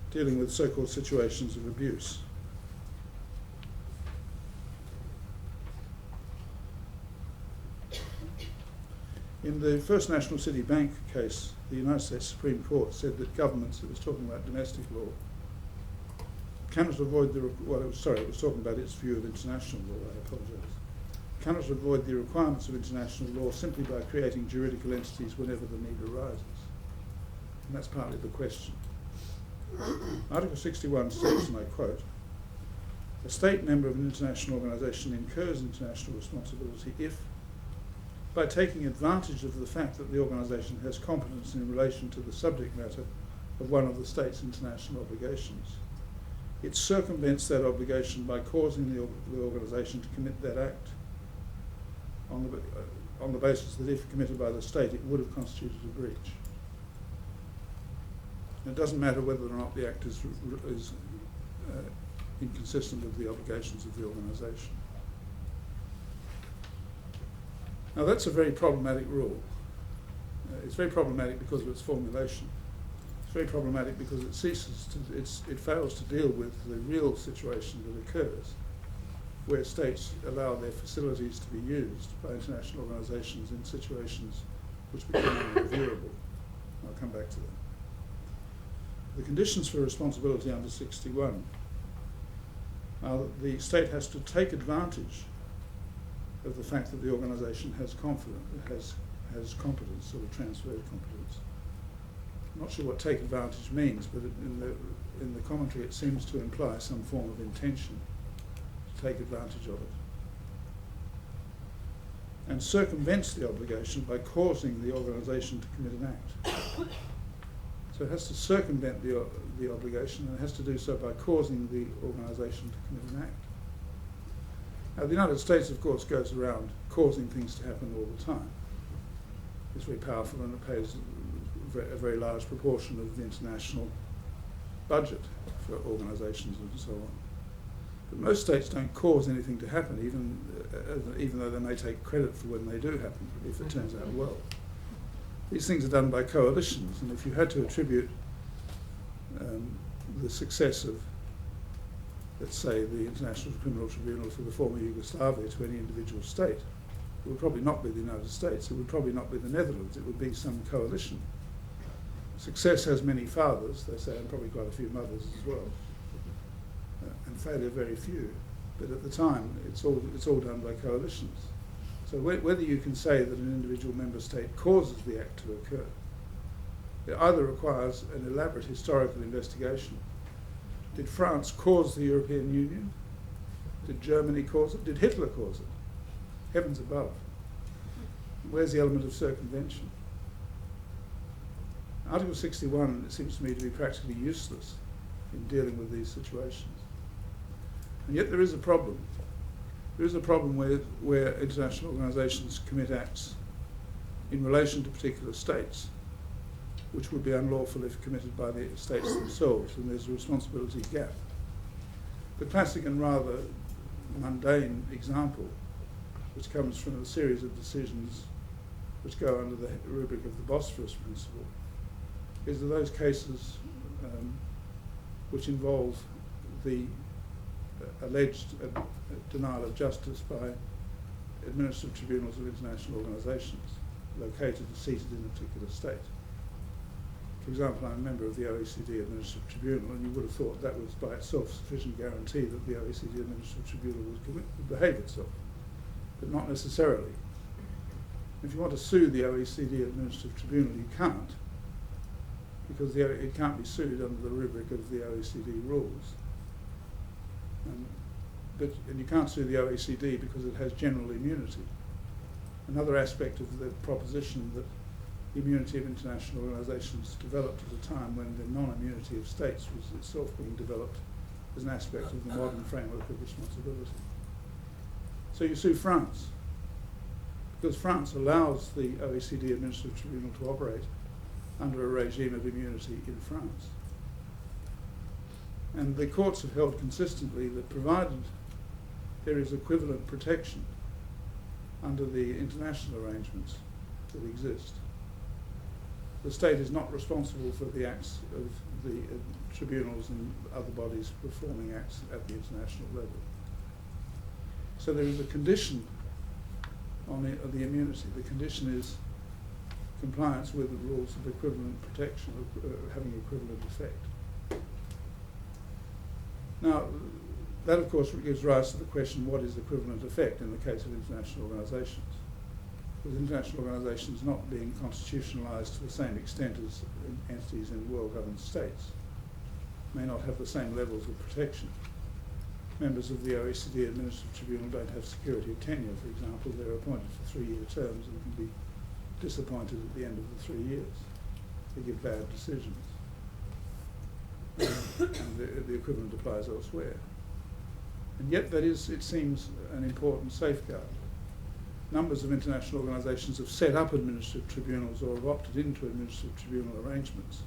Dealing with so-called situations of abuse. In the First National City Bank case, the United States Supreme Court said that governments, it was talking about domestic law, cannot avoid the, it was talking about its view of international law, I apologise, cannot avoid the requirements of international law simply by creating juridical entities whenever the need arises. And that's partly the question. Article 61 states, and I quote, "A state member of an international organisation incurs international responsibility if, by taking advantage of the fact that the organisation has competence in relation to the subject matter of one of the state's international obligations, it circumvents that obligation by causing the organisation to commit that act on the basis that if committed by the state it would have constituted a breach." It doesn't matter whether or not the act is inconsistent with the obligations of the organisation. Now that's a very problematic rule. It's very problematic because of its formulation. It's very problematic because it fails to deal with the real situation that occurs where states allow their facilities to be used by international organisations in situations which become unreviewable. I'll come back to that. The conditions for responsibility under 61 are that the state has to take advantage of the fact that the organisation has competence or transferred competence. I'm not sure what take advantage means, but in the commentary it seems to imply some form of intention to take advantage of it. And circumvents the obligation by causing the organisation to commit an act. So it has to circumvent the obligation, and it has to do so by causing the organisation to commit an act. Now, the United States, of course, goes around causing things to happen all the time. It's very powerful and it pays a very large proportion of the international budget for organisations and so on. But most states don't cause anything to happen, even though they may take credit for when they do happen, if it turns out well. These things are done by coalitions, and if you had to attribute the success of, let's say, the International Criminal Tribunal for the former Yugoslavia to any individual state, it would probably not be the United States, it would probably not be the Netherlands, it would be some coalition. Success has many fathers, they say, and probably quite a few mothers as well, and failure very few. But at the time, it's all done by coalitions. So whether you can say that an individual member state causes the act to occur, it either requires an elaborate historical investigation. Did France cause the European Union? Did Germany cause it? Did Hitler cause it? Heavens above. Where's the element of circumvention? Article 61, it seems to me to be practically useless in dealing with these situations. And yet there is a problem. There is a problem where international organisations commit acts in relation to particular states, which would be unlawful if committed by the states themselves, and there's a responsibility gap. The classic and rather mundane example, which comes from a series of decisions which go under the rubric of the Bosphorus principle, is that those cases which involve the alleged denial of justice by administrative tribunals of international organisations located or seated in a particular state. For example, I'm a member of the OECD Administrative Tribunal, and you would have thought that was by itself sufficient guarantee that the OECD Administrative Tribunal would behave itself, but not necessarily. If you want to sue the OECD Administrative Tribunal, you can't, because it can't be sued under the rubric of the OECD rules. And you can't sue the OECD because it has general immunity. Another aspect of the proposition that the immunity of international organisations developed at a time when the non-immunity of states was itself being developed as an aspect of the modern framework of responsibility. So you sue France, because France allows the OECD Administrative Tribunal to operate under a regime of immunity in France. And the courts have held consistently that provided there is equivalent protection under the international arrangements that exist, the state is not responsible for the acts of the tribunals and other bodies performing acts at the international level. So there is a condition on the immunity. The condition is compliance with the rules of equivalent protection, having equivalent effect. Now, that of course gives rise to the question, what is equivalent effect in the case of international organisations? With international organisations not being constitutionalised to the same extent as entities in well-governed states, may not have the same levels of protection. Members of the OECD Administrative Tribunal don't have security of tenure, for example. They're appointed for 3-year terms and can be disappointed at the end of the 3 years. They give bad decisions. And the equivalent applies elsewhere. And yet that is, it seems, an important safeguard. Numbers of international organisations have set up administrative tribunals or have opted into administrative tribunal arrangements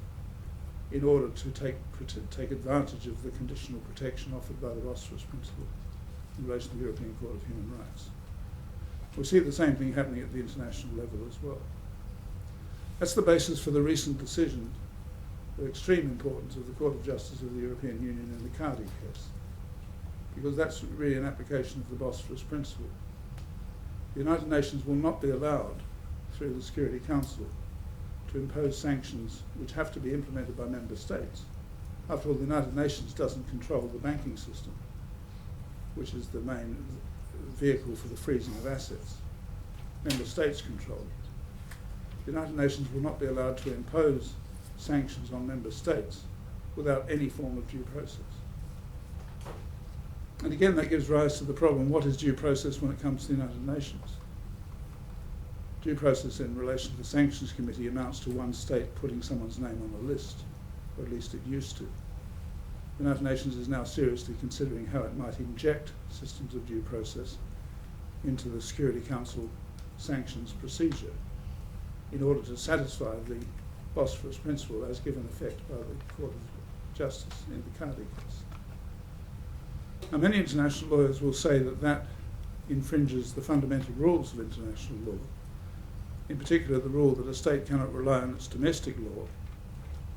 in order to take advantage of the conditional protection offered by the Bosphorus principle in relation to the European Court of Human Rights. We see the same thing happening at the international level as well. That's the basis for the recent decision of extreme importance of the Court of Justice of the European Union in the Cardi case, because that's really an application of the Bosphorus principle. The United Nations will not be allowed, through the Security Council, to impose sanctions which have to be implemented by member states. After all, the United Nations doesn't control the banking system, which is the main vehicle for the freezing of assets. Member states control it. The United Nations will not be allowed to impose sanctions on member states without any form of due process. And again, that gives rise to the problem, what is due process when it comes to the United Nations? Due process in relation to the Sanctions Committee amounts to one state putting someone's name on a list, or at least it used to. The United Nations is now seriously considering how it might inject systems of due process into the Security Council sanctions procedure in order to satisfy the Bosphorus principle as given effect by the Court of Justice in the Cardi case. Now, many international lawyers will say that that infringes the fundamental rules of international law, in particular the rule that a state cannot rely on its domestic law,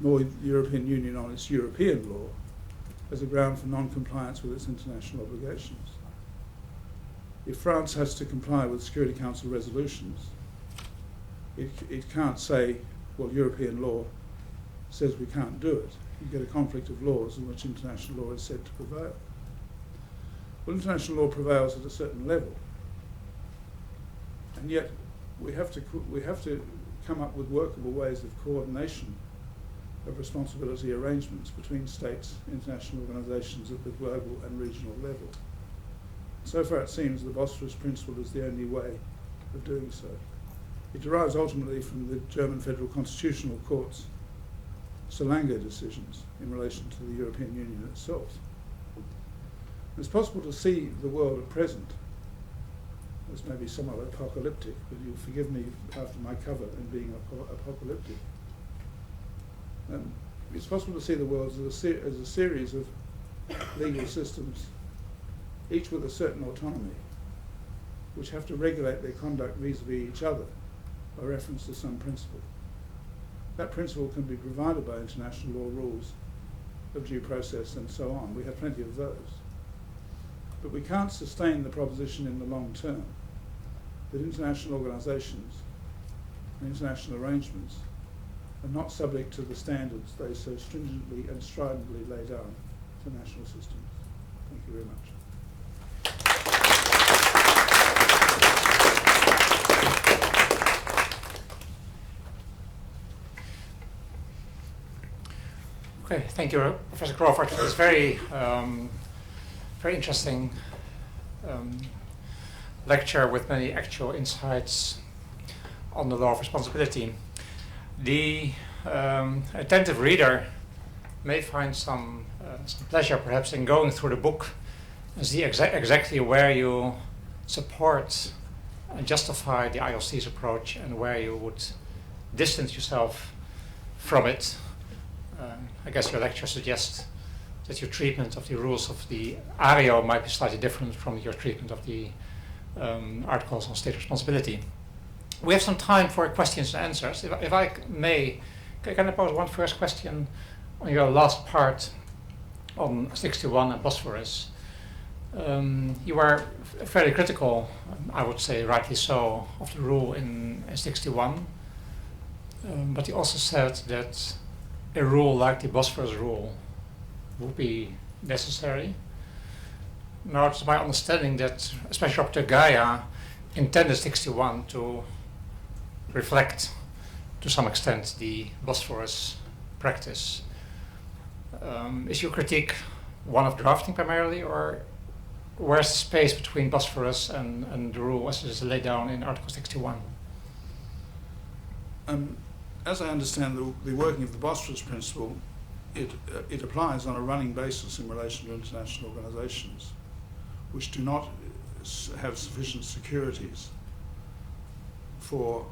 nor the European Union on its European law, as a ground for non-compliance with its international obligations. If France has to comply with Security Council resolutions, it can't say, well, European law says we can't do it. You get a conflict of laws in which international law is said to prevail. Well, international law prevails at a certain level, and yet we have to come up with workable ways of coordination of responsibility arrangements between states, international organisations at the global and regional level. So far it seems the Bosphorus Principle is the only way of doing so. It derives ultimately from the German Federal Constitutional Court's Solange decisions in relation to the European Union itself. It's possible to see the world at present as maybe somewhat apocalyptic, but you'll forgive me after my cover in being apocalyptic. It's possible to see the world as a series of legal systems, each with a certain autonomy, which have to regulate their conduct vis-à-vis each other by reference to some principle. That principle can be provided by international law rules of due process and so on. We have plenty of those. But we can't sustain the proposition in the long term that international organisations and international arrangements are not subject to the standards they so stringently and stridently lay down for national systems. Thank you very much. Okay, thank you, Professor Crawford, for this very interesting lecture with many actual insights on the law of responsibility. The attentive reader may find some pleasure perhaps in going through the book and see exactly where you support and justify the ILC's approach and where you would distance yourself from it. I guess your lecture suggests that your treatment of the rules of the ARIO might be slightly different from your treatment of the articles on state responsibility. We have some time for questions and answers. If I may, can I pose one first question on your last part on 61 and Bosphorus? You were fairly critical, I would say rightly so, of the rule in 61, but you also said that a rule like the Bosphorus rule would be necessary. Now it's my understanding that Special Rapporteur Gaia intended 61 to reflect to some extent the Bosphorus practice. Is your critique one of drafting primarily, or where's the space between Bosphorus and the rule as it is laid down in Article 61? As I understand the working of the Bosphorus Principle, it applies on a running basis in relation to international organisations which do not have sufficient securities for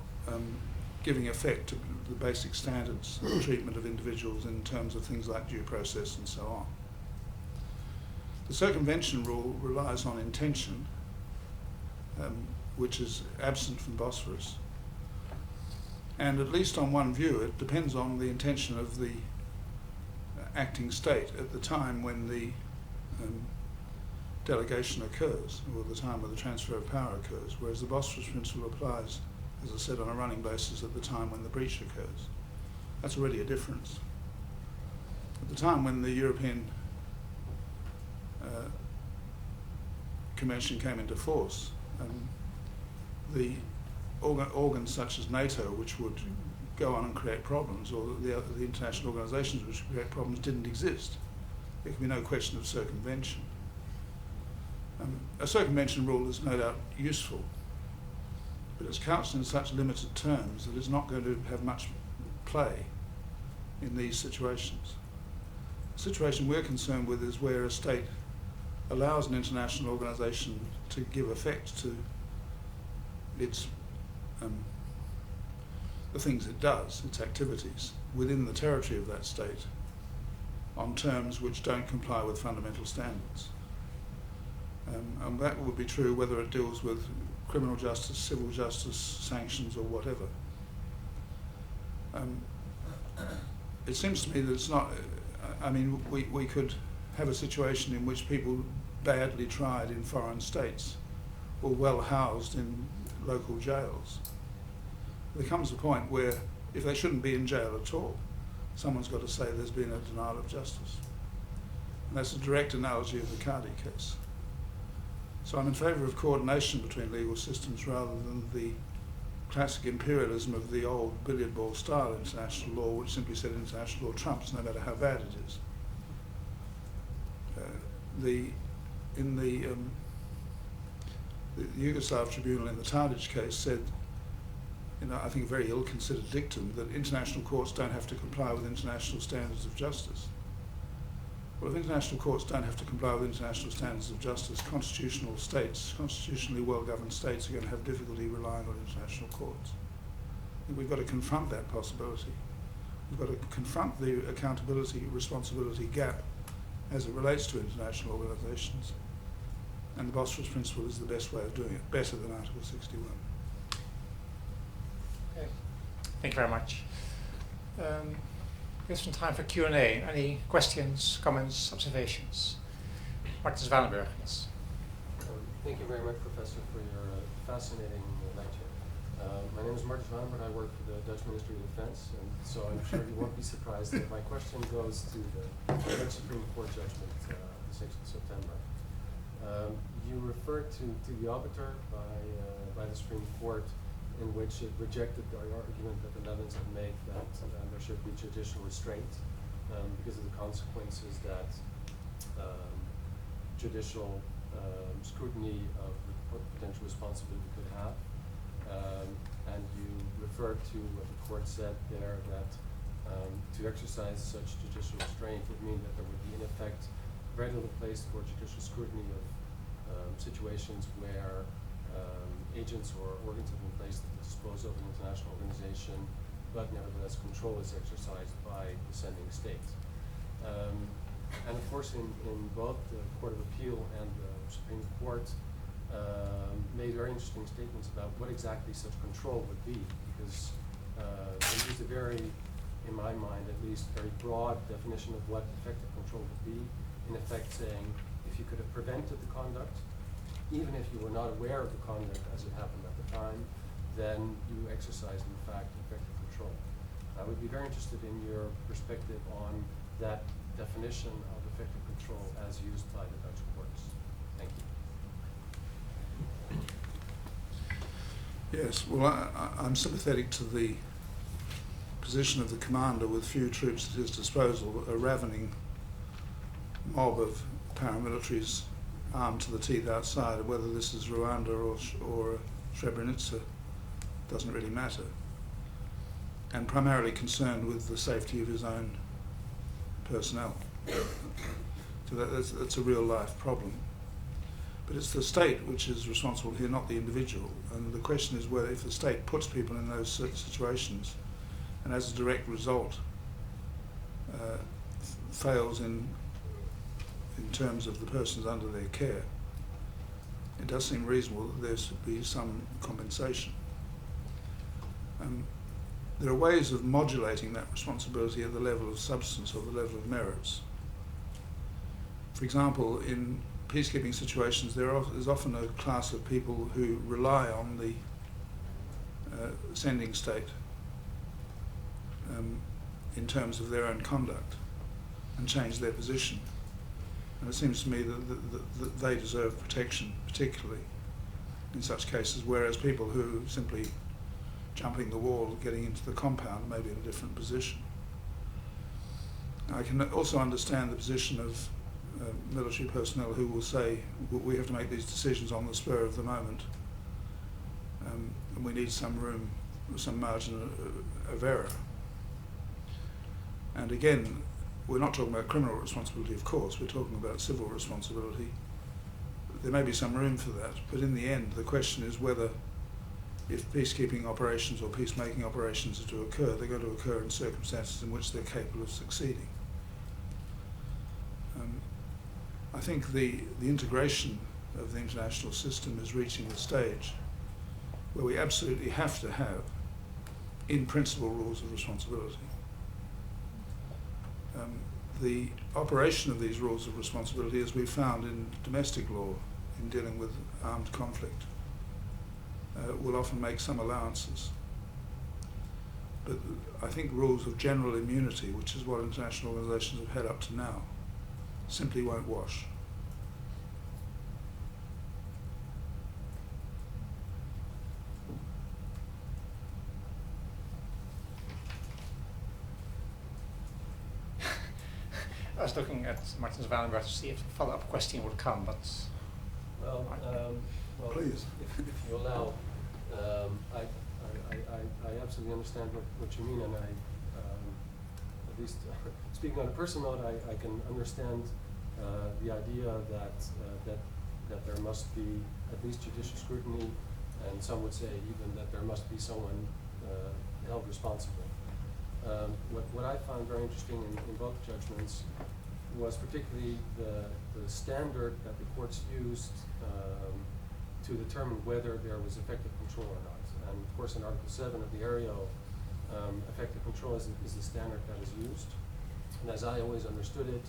giving effect to the basic standards of treatment of individuals in terms of things like due process and so on. The circumvention rule relies on intention, which is absent from Bosphorus. And at least on one view, it depends on the intention of the acting state at the time when the delegation occurs, or the time when the transfer of power occurs, whereas the Bosphorus Principle applies, as I said, on a running basis at the time when the breach occurs. That's already a difference. At the time when the European Convention came into force, the organs such as NATO, which would go on and create problems, or the international organisations which would create problems, didn't exist. There can be no question of circumvention. A circumvention rule is no doubt useful, but it's couched in such limited terms that it's not going to have much play in these situations. The situation we're concerned with is where a state allows an international organisation to give effect to its the things it does, its activities, within the territory of that state on terms which don't comply with fundamental standards. And that would be true whether it deals with criminal justice, civil justice, sanctions, or whatever. It seems to me that it's not, I mean, we could have a situation in which people badly tried in foreign states or well housed in local jails. There comes a point where, if they shouldn't be in jail at all, someone's got to say there's been a denial of justice. And that's a direct analogy of the Cardi case. So I'm in favour of coordination between legal systems rather than the classic imperialism of the old billiard ball style international law, which simply said international law trumps no matter how bad it is. In the Yugoslav tribunal in the Tadic case said, I think a very ill-considered dictum, that international courts don't have to comply with international standards of justice. Well, if international courts don't have to comply with international standards of justice, constitutional states, constitutionally well-governed states, are going to have difficulty relying on international courts. And we've got to confront that possibility. We've got to confront the accountability, responsibility gap as it relates to international organisations. And the Bosphorus Principle is the best way of doing it, better than Article 61. Okay. Thank you very much. We have some time for Q&A. Any questions, comments, observations? Martin Zwanenburg, yes. Thank you very much, Professor, for your fascinating lecture. My name is Martin Zwanenburg. I work for the Dutch Ministry of Defense, and so I'm sure you won't be surprised that my question goes to the Dutch Supreme Court judgment, the 6th of September. You referred to the arbiter by the Supreme Court, in which it rejected the argument that the Netherlands had made that there should be judicial restraint because of the consequences that judicial scrutiny of potential responsibility could have. And you referred to what the court said there, that to exercise such judicial restraint would mean that there would be, in effect, very little place for judicial scrutiny of situations where agents or organs have been placed at the disposal of an international organization, but nevertheless control is exercised by the sending state. And of course, in both the Court of Appeal and the Supreme Court made very interesting statements about what exactly such control would be, because they used a very, in my mind at least, very broad definition of what effective control would be, in effect saying if you could have prevented the conduct, even if you were not aware of the conduct as it happened at the time, then you exercised, in fact, effective control. I would be very interested in your perspective on that definition of effective control as used by the Dutch courts. Thank you. Yes, well, I'm sympathetic to the position of the commander with few troops at his disposal, a ravening mob of paramilitaries armed to the teeth outside. Whether this is Rwanda or Srebrenica doesn't really matter, and primarily concerned with the safety of his own personnel. So that's a real life problem. But it's the state which is responsible here, not the individual. And the question is whether, if the state puts people in those situations and as a direct result fails in terms of the persons under their care, it does seem reasonable that there should be some compensation. There are ways of modulating that responsibility at the level of substance or the level of merits. For example, in peacekeeping situations, there's often a class of people who rely on the sending state in terms of their own conduct and change their position. And it seems to me that they deserve protection, particularly in such cases, whereas people who simply jumping the wall, getting into the compound, may be in a different position. I can also understand the position of military personnel who will say, we have to make these decisions on the spur of the moment, and we need some room, some margin of error. And again, we're not talking about criminal responsibility, of course, we're talking about civil responsibility. There may be some room for that, but in the end, the question is whether, if peacekeeping operations or peacemaking operations are to occur, they're going to occur in circumstances in which they're capable of succeeding. I think the integration of the international system is reaching the stage where we absolutely have to have, in principle, rules of responsibility. The operation of these rules of responsibility, as we've found in domestic law, in dealing with armed conflict, will often make some allowances. But I think rules of general immunity, which is what international organizations have had up to now, simply won't wash. at Martins Walenberg to see if a follow-up question would come, but Well, Please. if you allow, I absolutely understand what you mean, and at least speaking on a personal note, I can understand the idea that there must be at least judicial scrutiny, and some would say even that there must be someone held responsible. What I found very interesting in both judgments was particularly the standard that the courts used to determine whether there was effective control or not. And of course, in Article 7 of the Aereo, effective control is the standard that is used. And as I always understood it,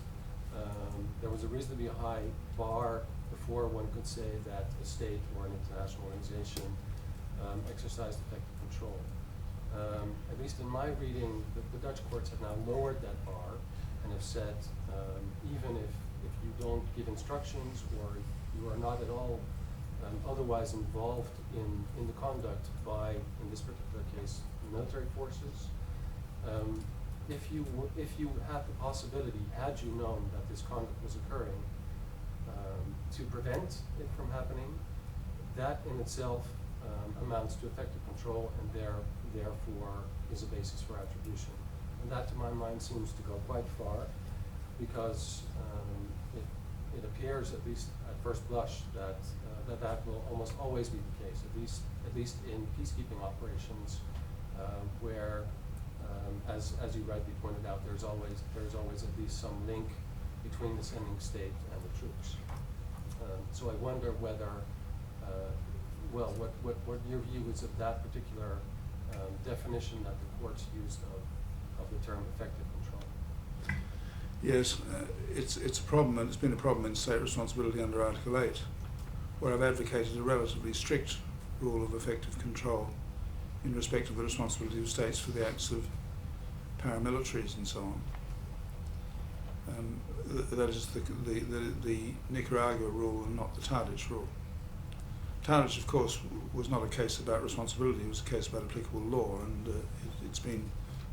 there was a reasonably high bar before one could say that a state or an international organization exercised effective control. At least in my reading, the Dutch courts have now lowered that bar and have said even if you don't give instructions or you are not at all otherwise involved in the conduct by, in this particular case, military forces, if you had the possibility, had you known that this conduct was occurring, to prevent it from happening, that in itself amounts to effective control and therefore is a basis for attribution. And that, to my mind, seems to go quite far, because it appears, at least at first blush, that that will almost always be the case, at least in peacekeeping operations, where, as you rightly pointed out, there's always at least some link between the sending state and the troops. So I wonder whether, what your view is of that particular definition that the courts used of the term effective control. Yes, it's a problem, and it's been a problem in state responsibility under Article 8, where I've advocated a relatively strict rule of effective control in respect of the responsibility of states for the acts of paramilitaries and so on. That is the Nicaragua rule and not the Tadic rule. Tadic, of course, was not a case about responsibility, it was a case about applicable law, and it's been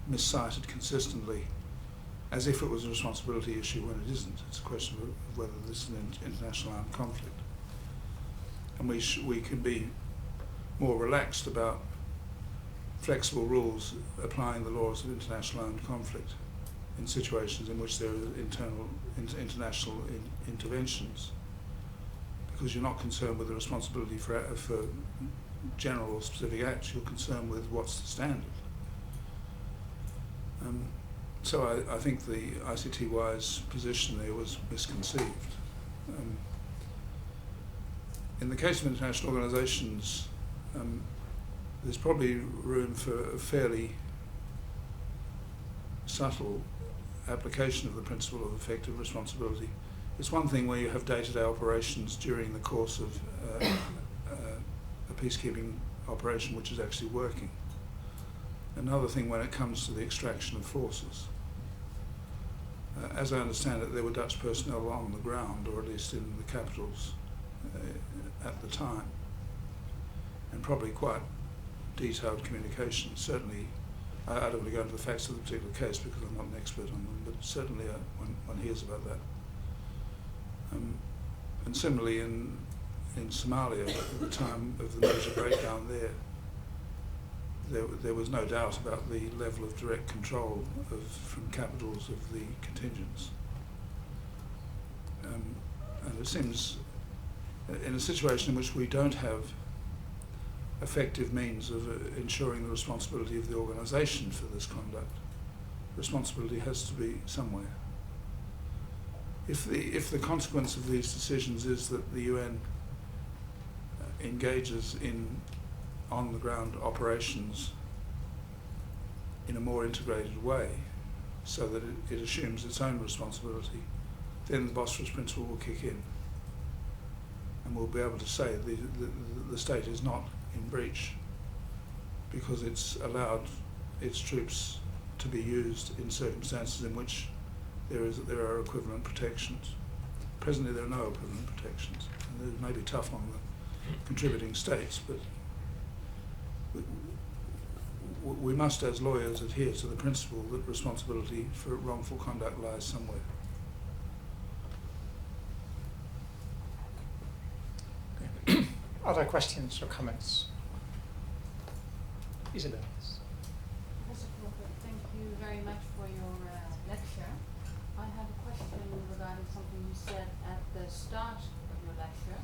miscited consistently as if it was a responsibility issue when it isn't. It's a question of whether this is an international armed conflict. And we can be more relaxed about flexible rules applying the laws of international armed conflict in situations in which there are international interventions, because you're not concerned with the responsibility for general or specific acts, you're concerned with what's the standard. So I think the ICTY's position there was misconceived. In the case of international organisations, there's probably room for a fairly subtle application of the principle of effective responsibility. It's one thing where you have day-to-day operations during the course of a peacekeeping operation which is actually working. Another thing when it comes to the extraction of forces. As I understand it, there were Dutch personnel on the ground, or at least in the capitals at the time, and probably quite detailed communication. Certainly, I don't want to go into the facts of the particular case because I'm not an expert on them, but certainly one hears about that. And similarly in Somalia, at the time of the major breakdown there was no doubt about the level of direct control from capitals of the contingents. And it seems, in a situation in which we don't have effective means of ensuring the responsibility of the organisation for this conduct, responsibility has to be somewhere. If the consequence of these decisions is that the UN engages in on-the-ground operations in a more integrated way, so that it assumes its own responsibility, then the Bosphorus principle will kick in, and we'll be able to say the state is not in breach because it's allowed its troops to be used in circumstances in which there are equivalent protections. Presently there are no equivalent protections, and they may be tough on the contributing states, but we must, as lawyers, adhere to the principle that responsibility for wrongful conduct lies somewhere. Other questions or comments? Isabel. Professor Crawford, thank you very much for your lecture. I have a question regarding something you said at the start of your lecture.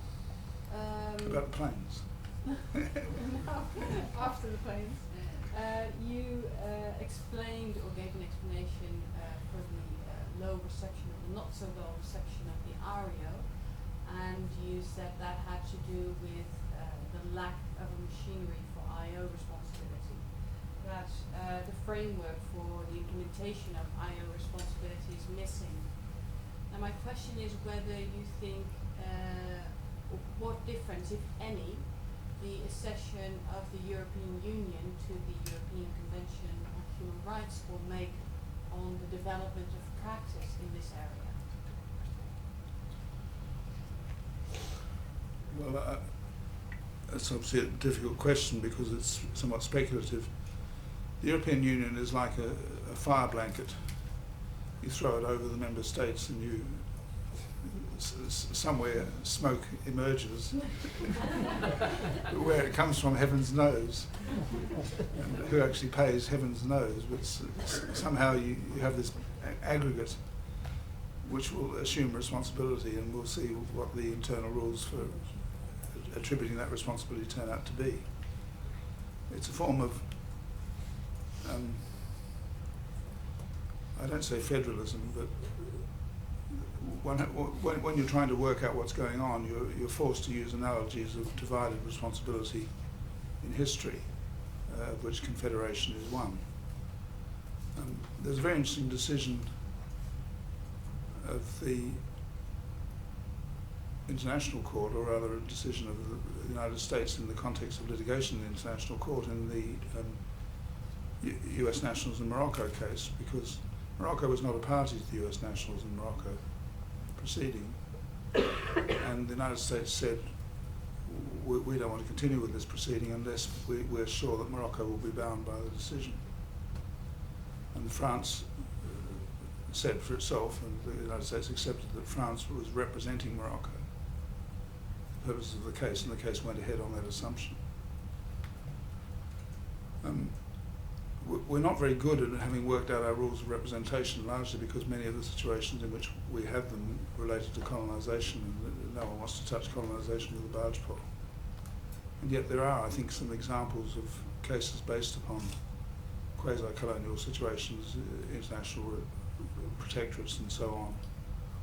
About planes. No, after the planes. You explained or gave an explanation for the low reception or the not so low reception of the ARIO, and you said that had to do with the lack of a machinery for IO responsibility. That the framework for the implementation of IO responsibility is missing. Now my question is whether you think what difference, if any, the accession of the European Union to the European Convention on Human Rights will make on the development of practice in this area? Well, that's obviously a difficult question because it's somewhat speculative. The European Union is like a fire blanket. You throw it over the member states and you somewhere smoke emerges. But where it comes from, heavens knows. And who actually pays, heavens knows. But somehow you have this aggregate which will assume responsibility, and we'll see what the internal rules for attributing that responsibility turn out to be. It's a form of, I don't say federalism, but when you're trying to work out what's going on, you're forced to use analogies of divided responsibility in history, of which confederation is one. There's a very interesting decision of the International Court, or rather a decision of the United States in the context of litigation in the International Court in the US Nationals in Morocco case, because Morocco was not a party to the US Nationals in Morocco proceeding, and the United States said we don't want to continue with this proceeding unless we're sure that Morocco will be bound by the decision. And France said for itself, and the United States accepted that France was representing Morocco for the purposes of the case, and the case went ahead on that assumption. We're not very good at having worked out our rules of representation, largely because many of the situations in which we had them related to colonisation, and no one wants to touch colonisation with a barge pole. And yet there are, I think, some examples of cases based upon quasi-colonial situations, international protectorates and so on,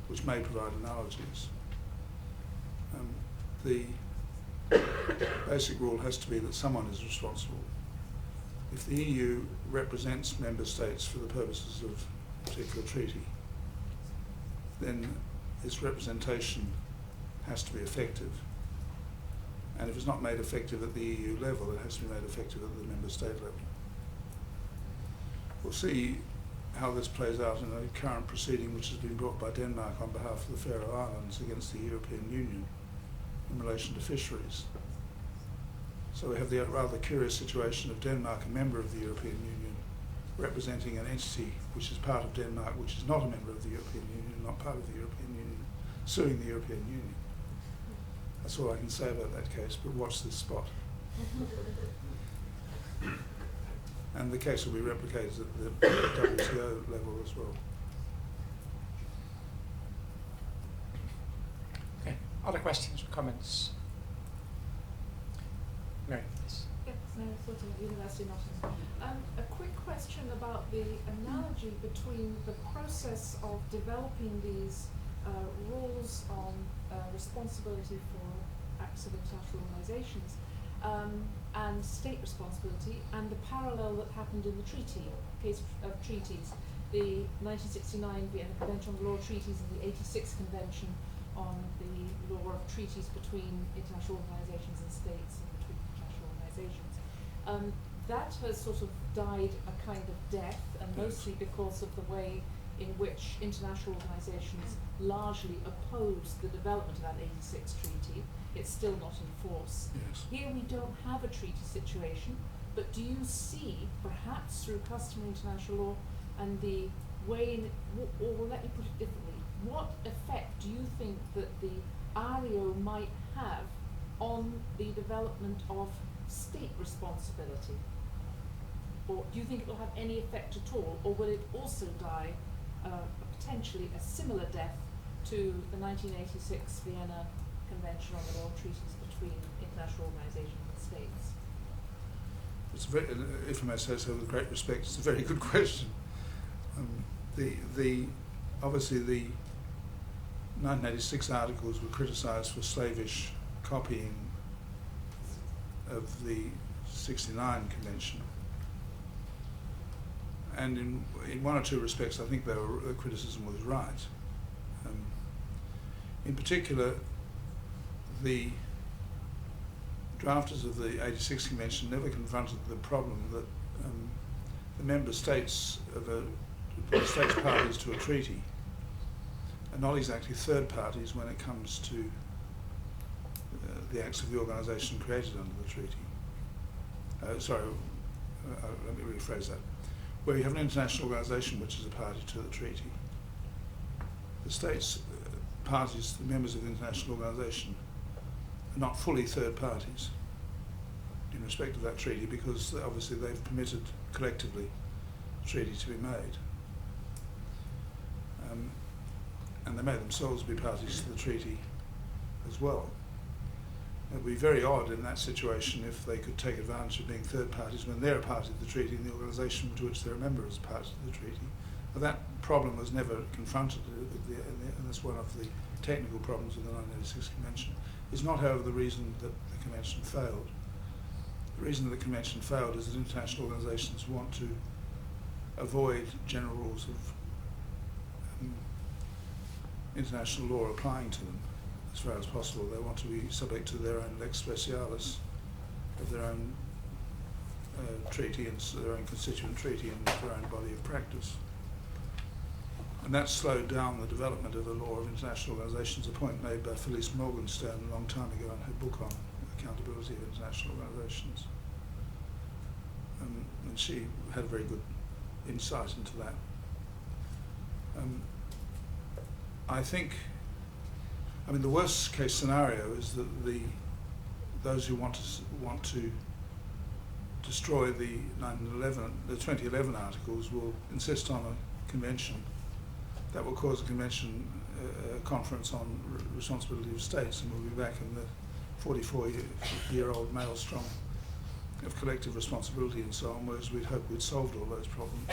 which may provide analogies. The basic rule has to be that someone is responsible. If the EU represents member states for the purposes of a particular treaty, then its representation has to be effective. And if it's not made effective at the EU level, it has to be made effective at the member state level. We'll see how this plays out in a current proceeding which has been brought by Denmark on behalf of the Faroe Islands against the European Union in relation to fisheries. So we have the rather curious situation of Denmark, a member of the European Union, representing an entity which is part of Denmark, which is not a member of the European Union, not part of the European Union, suing the European Union. That's all I can say about that case, but watch this spot. And the case will be replicated at the WTO level as well. Okay. Other questions or comments? Mary, please. Yes, Mary Fulton at University of Nottingham. A quick question about the analogy between the process of developing these rules on responsibility for acts of international organisations and state responsibility, and the parallel that happened in the case of treaties, the 1969 Vienna Convention on the Law of Treaties and the 86 Convention on the law of treaties between international organisations and states and between international organisations. That has sort of died a kind of death, and mostly because of the way in which international organisations largely oppose the development of that 86 treaty. It's still not in force. Yes. Here we don't have a treaty situation, but do you see, perhaps through customary international law and the way, or let me put it differently, what effect do you think that the ARIO might have on the development of state responsibility? Or do you think it will have any effect at all, or will it also die potentially a similar death to the 1986 Vienna Convention on the Law of Treaties between international organizations and states? It's a very, if I may say so with great respect, it's a very good question. Obviously the 1986 articles were criticised for slavish copying of the 69 Convention. And in one or two respects, I think the criticism was right. In particular, the drafters of the 86 Convention never confronted the problem that the member states the states parties to a treaty are not exactly third parties when it comes to the acts of the organisation created under the treaty. Let me rephrase that. Where you have an international organisation which is a party to the treaty, the states parties, the members of the international organisation, are not fully third parties in respect of that treaty, because obviously they've permitted collectively the treaty to be made. And they may themselves be parties to the treaty as well. It would be very odd in that situation if they could take advantage of being third parties when they're a party to the treaty and the organisation to which they're a member is a party to the treaty. But that problem was never confronted, and that's one of the technical problems of the 1986 Convention. It's not, however, the reason that the Convention failed. The reason that the Convention failed is that international organisations want to avoid general rules of international law applying to them as far as possible. They want to be subject to their own lex specialis of their own treaty and their own constituent treaty and their own body of practice. And that slowed down the development of the law of international organisations, a point made by Felice Morgenstern a long time ago in her book on accountability of international organisations. And she had a very good insight into that. I mean, the worst case scenario is that those who want to destroy the 2011 articles will insist on a convention that will cause a convention conference on responsibility of states, and we'll be back in the 44-year-old maelstrom of collective responsibility and so on, whereas we'd hoped we'd solved all those problems.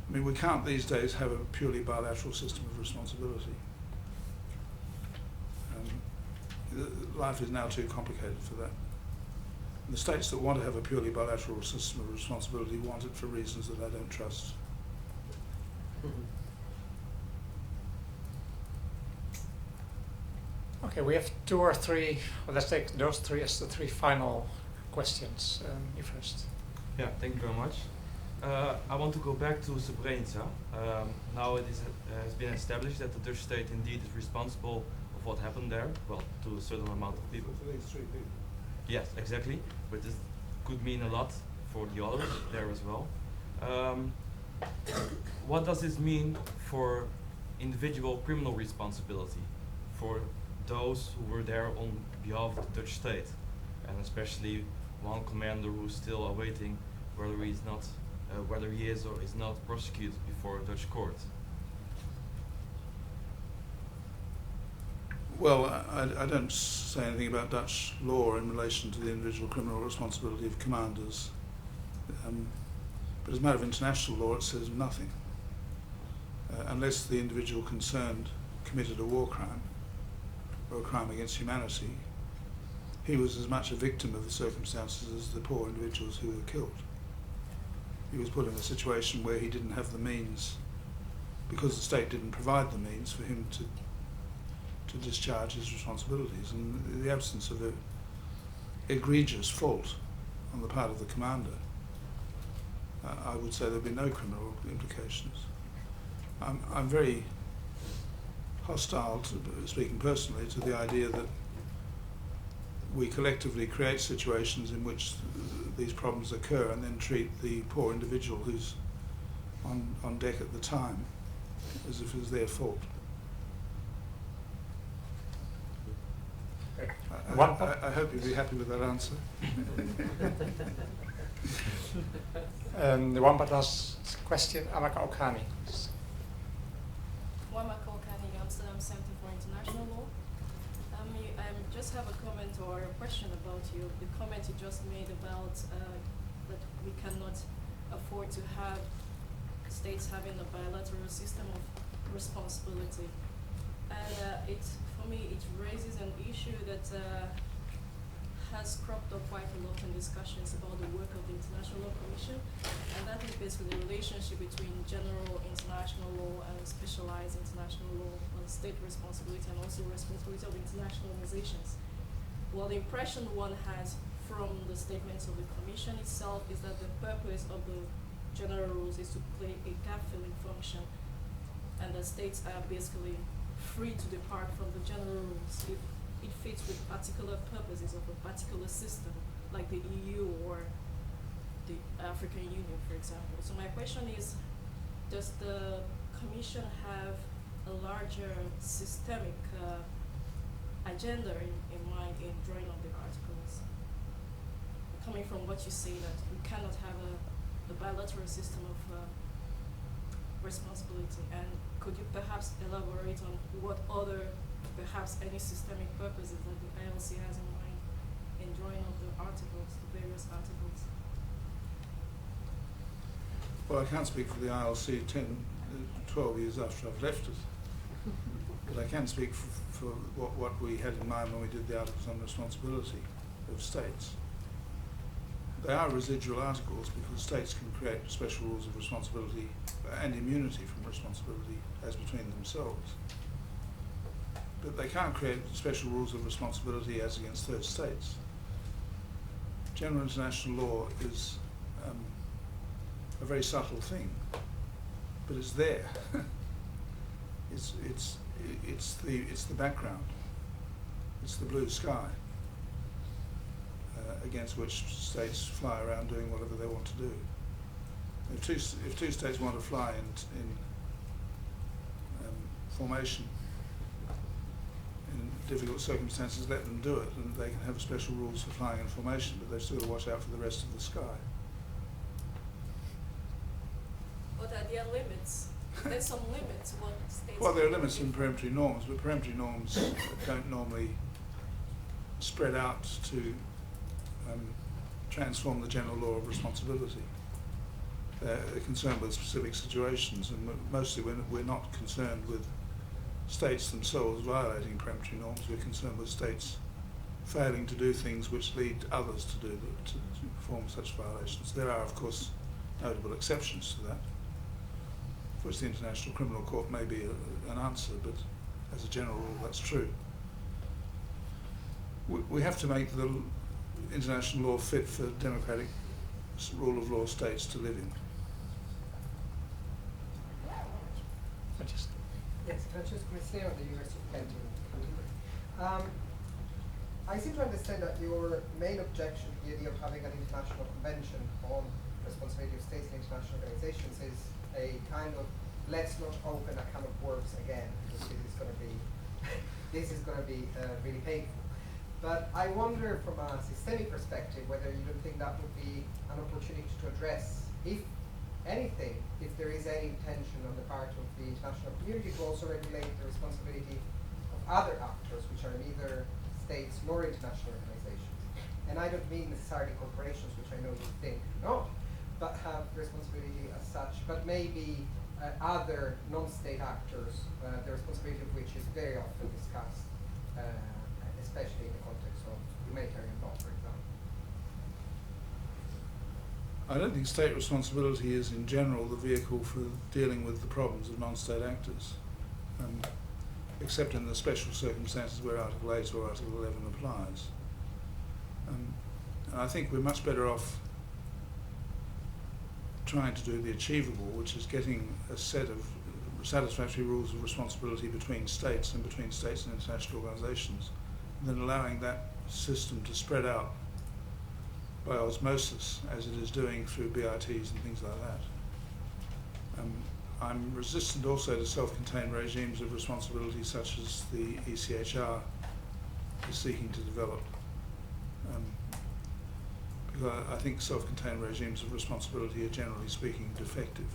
I mean, we can't these days have a purely bilateral system of responsibility. Life is now too complicated for that. And the states that want to have a purely bilateral system of responsibility want it for reasons that I don't trust. Okay, we have two or three. Well, let's take those three as the three final questions. You first. Yeah, thank you very much. I want to go back to Srebrenica. Now it has been established that the Dutch state indeed is responsible of what happened there, well, to a certain amount of people. For these three people. Yes, exactly. But this could mean a lot for the others there as well. What does this mean for individual criminal responsibility for those who were there on behalf of the Dutch state, and especially one commander who's still awaiting whether he is or is not prosecuted before a Dutch court? Well, I don't say anything about Dutch law in relation to the individual criminal responsibility of commanders. But as a matter of international law, it says nothing. Unless the individual concerned committed a war crime or a crime against humanity, he was as much a victim of the circumstances as the poor individuals who were killed. He was put in a situation where he didn't have the means, because the state didn't provide the means for him to discharge his responsibilities. And in the absence of an egregious fault on the part of the commander, I would say there'd be no criminal implications. I'm very hostile, speaking personally, to the idea that we collectively create situations in which these problems occur and then treat the poor individual who's on deck at the time as if it was their fault. I hope you'll be happy with that answer. The one but last question, Amaka Okhani. Wamaka Okhani, Amsterdam Center for International Law. I just have a comment or a question about the comment you just made about that we cannot afford to have states having a bilateral system of responsibility. And for me, it raises an issue that has cropped up quite a lot in discussions about the work of the International Law Commission, and that is basically the relationship between general international law and specialized international law on state responsibility and also responsibility of international organizations. Well, the impression one has from the statements of the Commission itself is that the purpose of the general rules is to play a gap-filling function, and that states are basically free to depart from the general rules if it fits with particular purposes of a particular system, like the EU or the African Union, for example. So my question is, does the Commission have a larger systemic agenda in mind in drawing up the articles? Coming from what you say, that we cannot have a bilateral system of responsibility, and could you perhaps elaborate on what other, perhaps any systemic purposes that the ILC has in mind in drawing up the articles, the various articles? Well, I can't speak for the ILC 12 years after I've left it, but I can speak for what we had in mind when we did the articles on responsibility of states. They are residual articles because states can create special rules of responsibility and immunity from responsibility as between themselves. But they can't create special rules of responsibility as against third states. General international law is a very subtle thing, but it's there. it's the background. It's the blue sky against which states fly around doing whatever they want to do. If two states want to fly in formation in difficult circumstances, let them do it, and they can have special rules for flying in formation, but they've still got to watch out for the rest of the sky. What are their limits? There's some limits what states. Well, there are limits in peremptory norms, but peremptory norms don't normally spread out to transform the general law of responsibility. They're concerned with specific situations, and mostly we're not concerned with states themselves violating peremptory norms. We're concerned with states failing to do things which lead others to perform such violations. There are, of course, notable exceptions to that, for which the International Criminal Court may be an answer, but as a general rule, that's true. We have to make the international law fit for democratic rule of law states to live in. Yes, Francesco Messeo at the University of Kent in Vancouver. I seem to understand that your main objection to the idea of having an international convention on responsibility of states and international organizations is a kind of let's not open a can of worms again, because this is going to be really painful. But I wonder from a systemic perspective whether you don't think that would be an opportunity to address, if anything, if there is any intention on the part of the international community to also regulate the responsibility of other actors, which are neither states nor international organizations. And I don't mean necessarily corporations, which I know you think not, but have responsibility as such, but maybe other non-state actors, the responsibility of which is very often discussed, especially in the context of humanitarian law, for example. I don't think state responsibility is in general the vehicle for dealing with the problems of non-state actors, except in the special circumstances where Article 8 or Article 11 applies. And I think we're much better off trying to do the achievable, which is getting a set of satisfactory rules of responsibility between states and between states and international organizations, than allowing that system to spread out by osmosis, as it is doing through BITs and things like that. I'm resistant also to self-contained regimes of responsibility such as the ECHR is seeking to develop. Because I think self-contained regimes of responsibility are generally speaking defective,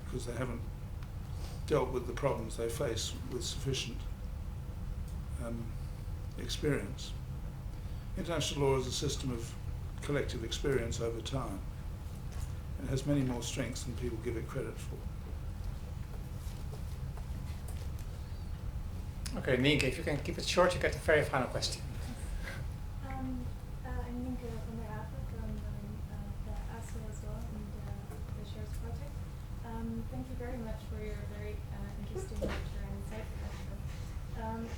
because they haven't dealt with the problems they face with sufficient experience. International law is a system of collective experience over time. It has many more strengths than people give it credit for. Okay, Nienke, if you can keep it short, you get the very final question. I'm Nienke van der Haven from the ESIL as well and the Shares Project. Thank you very much for your very interesting lecture and insightful lecture.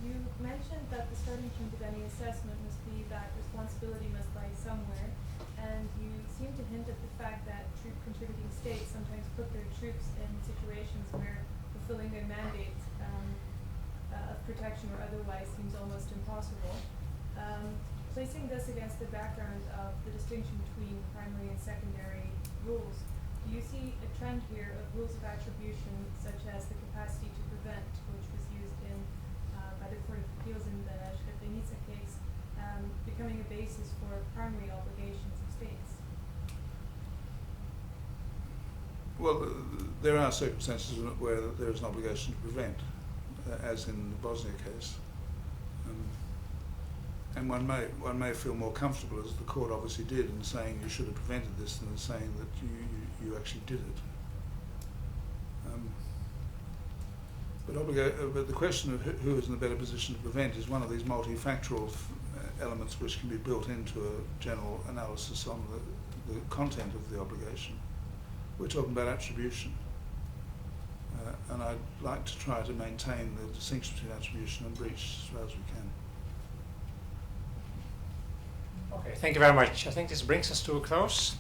You mentioned that the starting point of any assessment must be that responsibility must lie somewhere, and you seem to hint at the fact that troop contributing states sometimes put their troops in situations where fulfilling their mandate of protection or otherwise seems almost impossible. Placing this against the background of the distinction between primary and secondary rules, do you see a trend here of rules of attribution such as the capacity to prevent, which was used in by the Court of Appeals in the Srebrenica case, becoming a basis for primary obligations of states? Well, there are circumstances where there is an obligation to prevent, as in the Bosnia case. And one may feel more comfortable, as the court obviously did, in saying you should have prevented this than in saying that you actually did it. But the question of who is in a better position to prevent is one of these multifactorial elements which can be built into a general analysis on the content of the obligation. We're talking about attribution. And I'd like to try to maintain the distinction between attribution and breach as far as we can. Okay, thank you very much. I think this brings us to a close.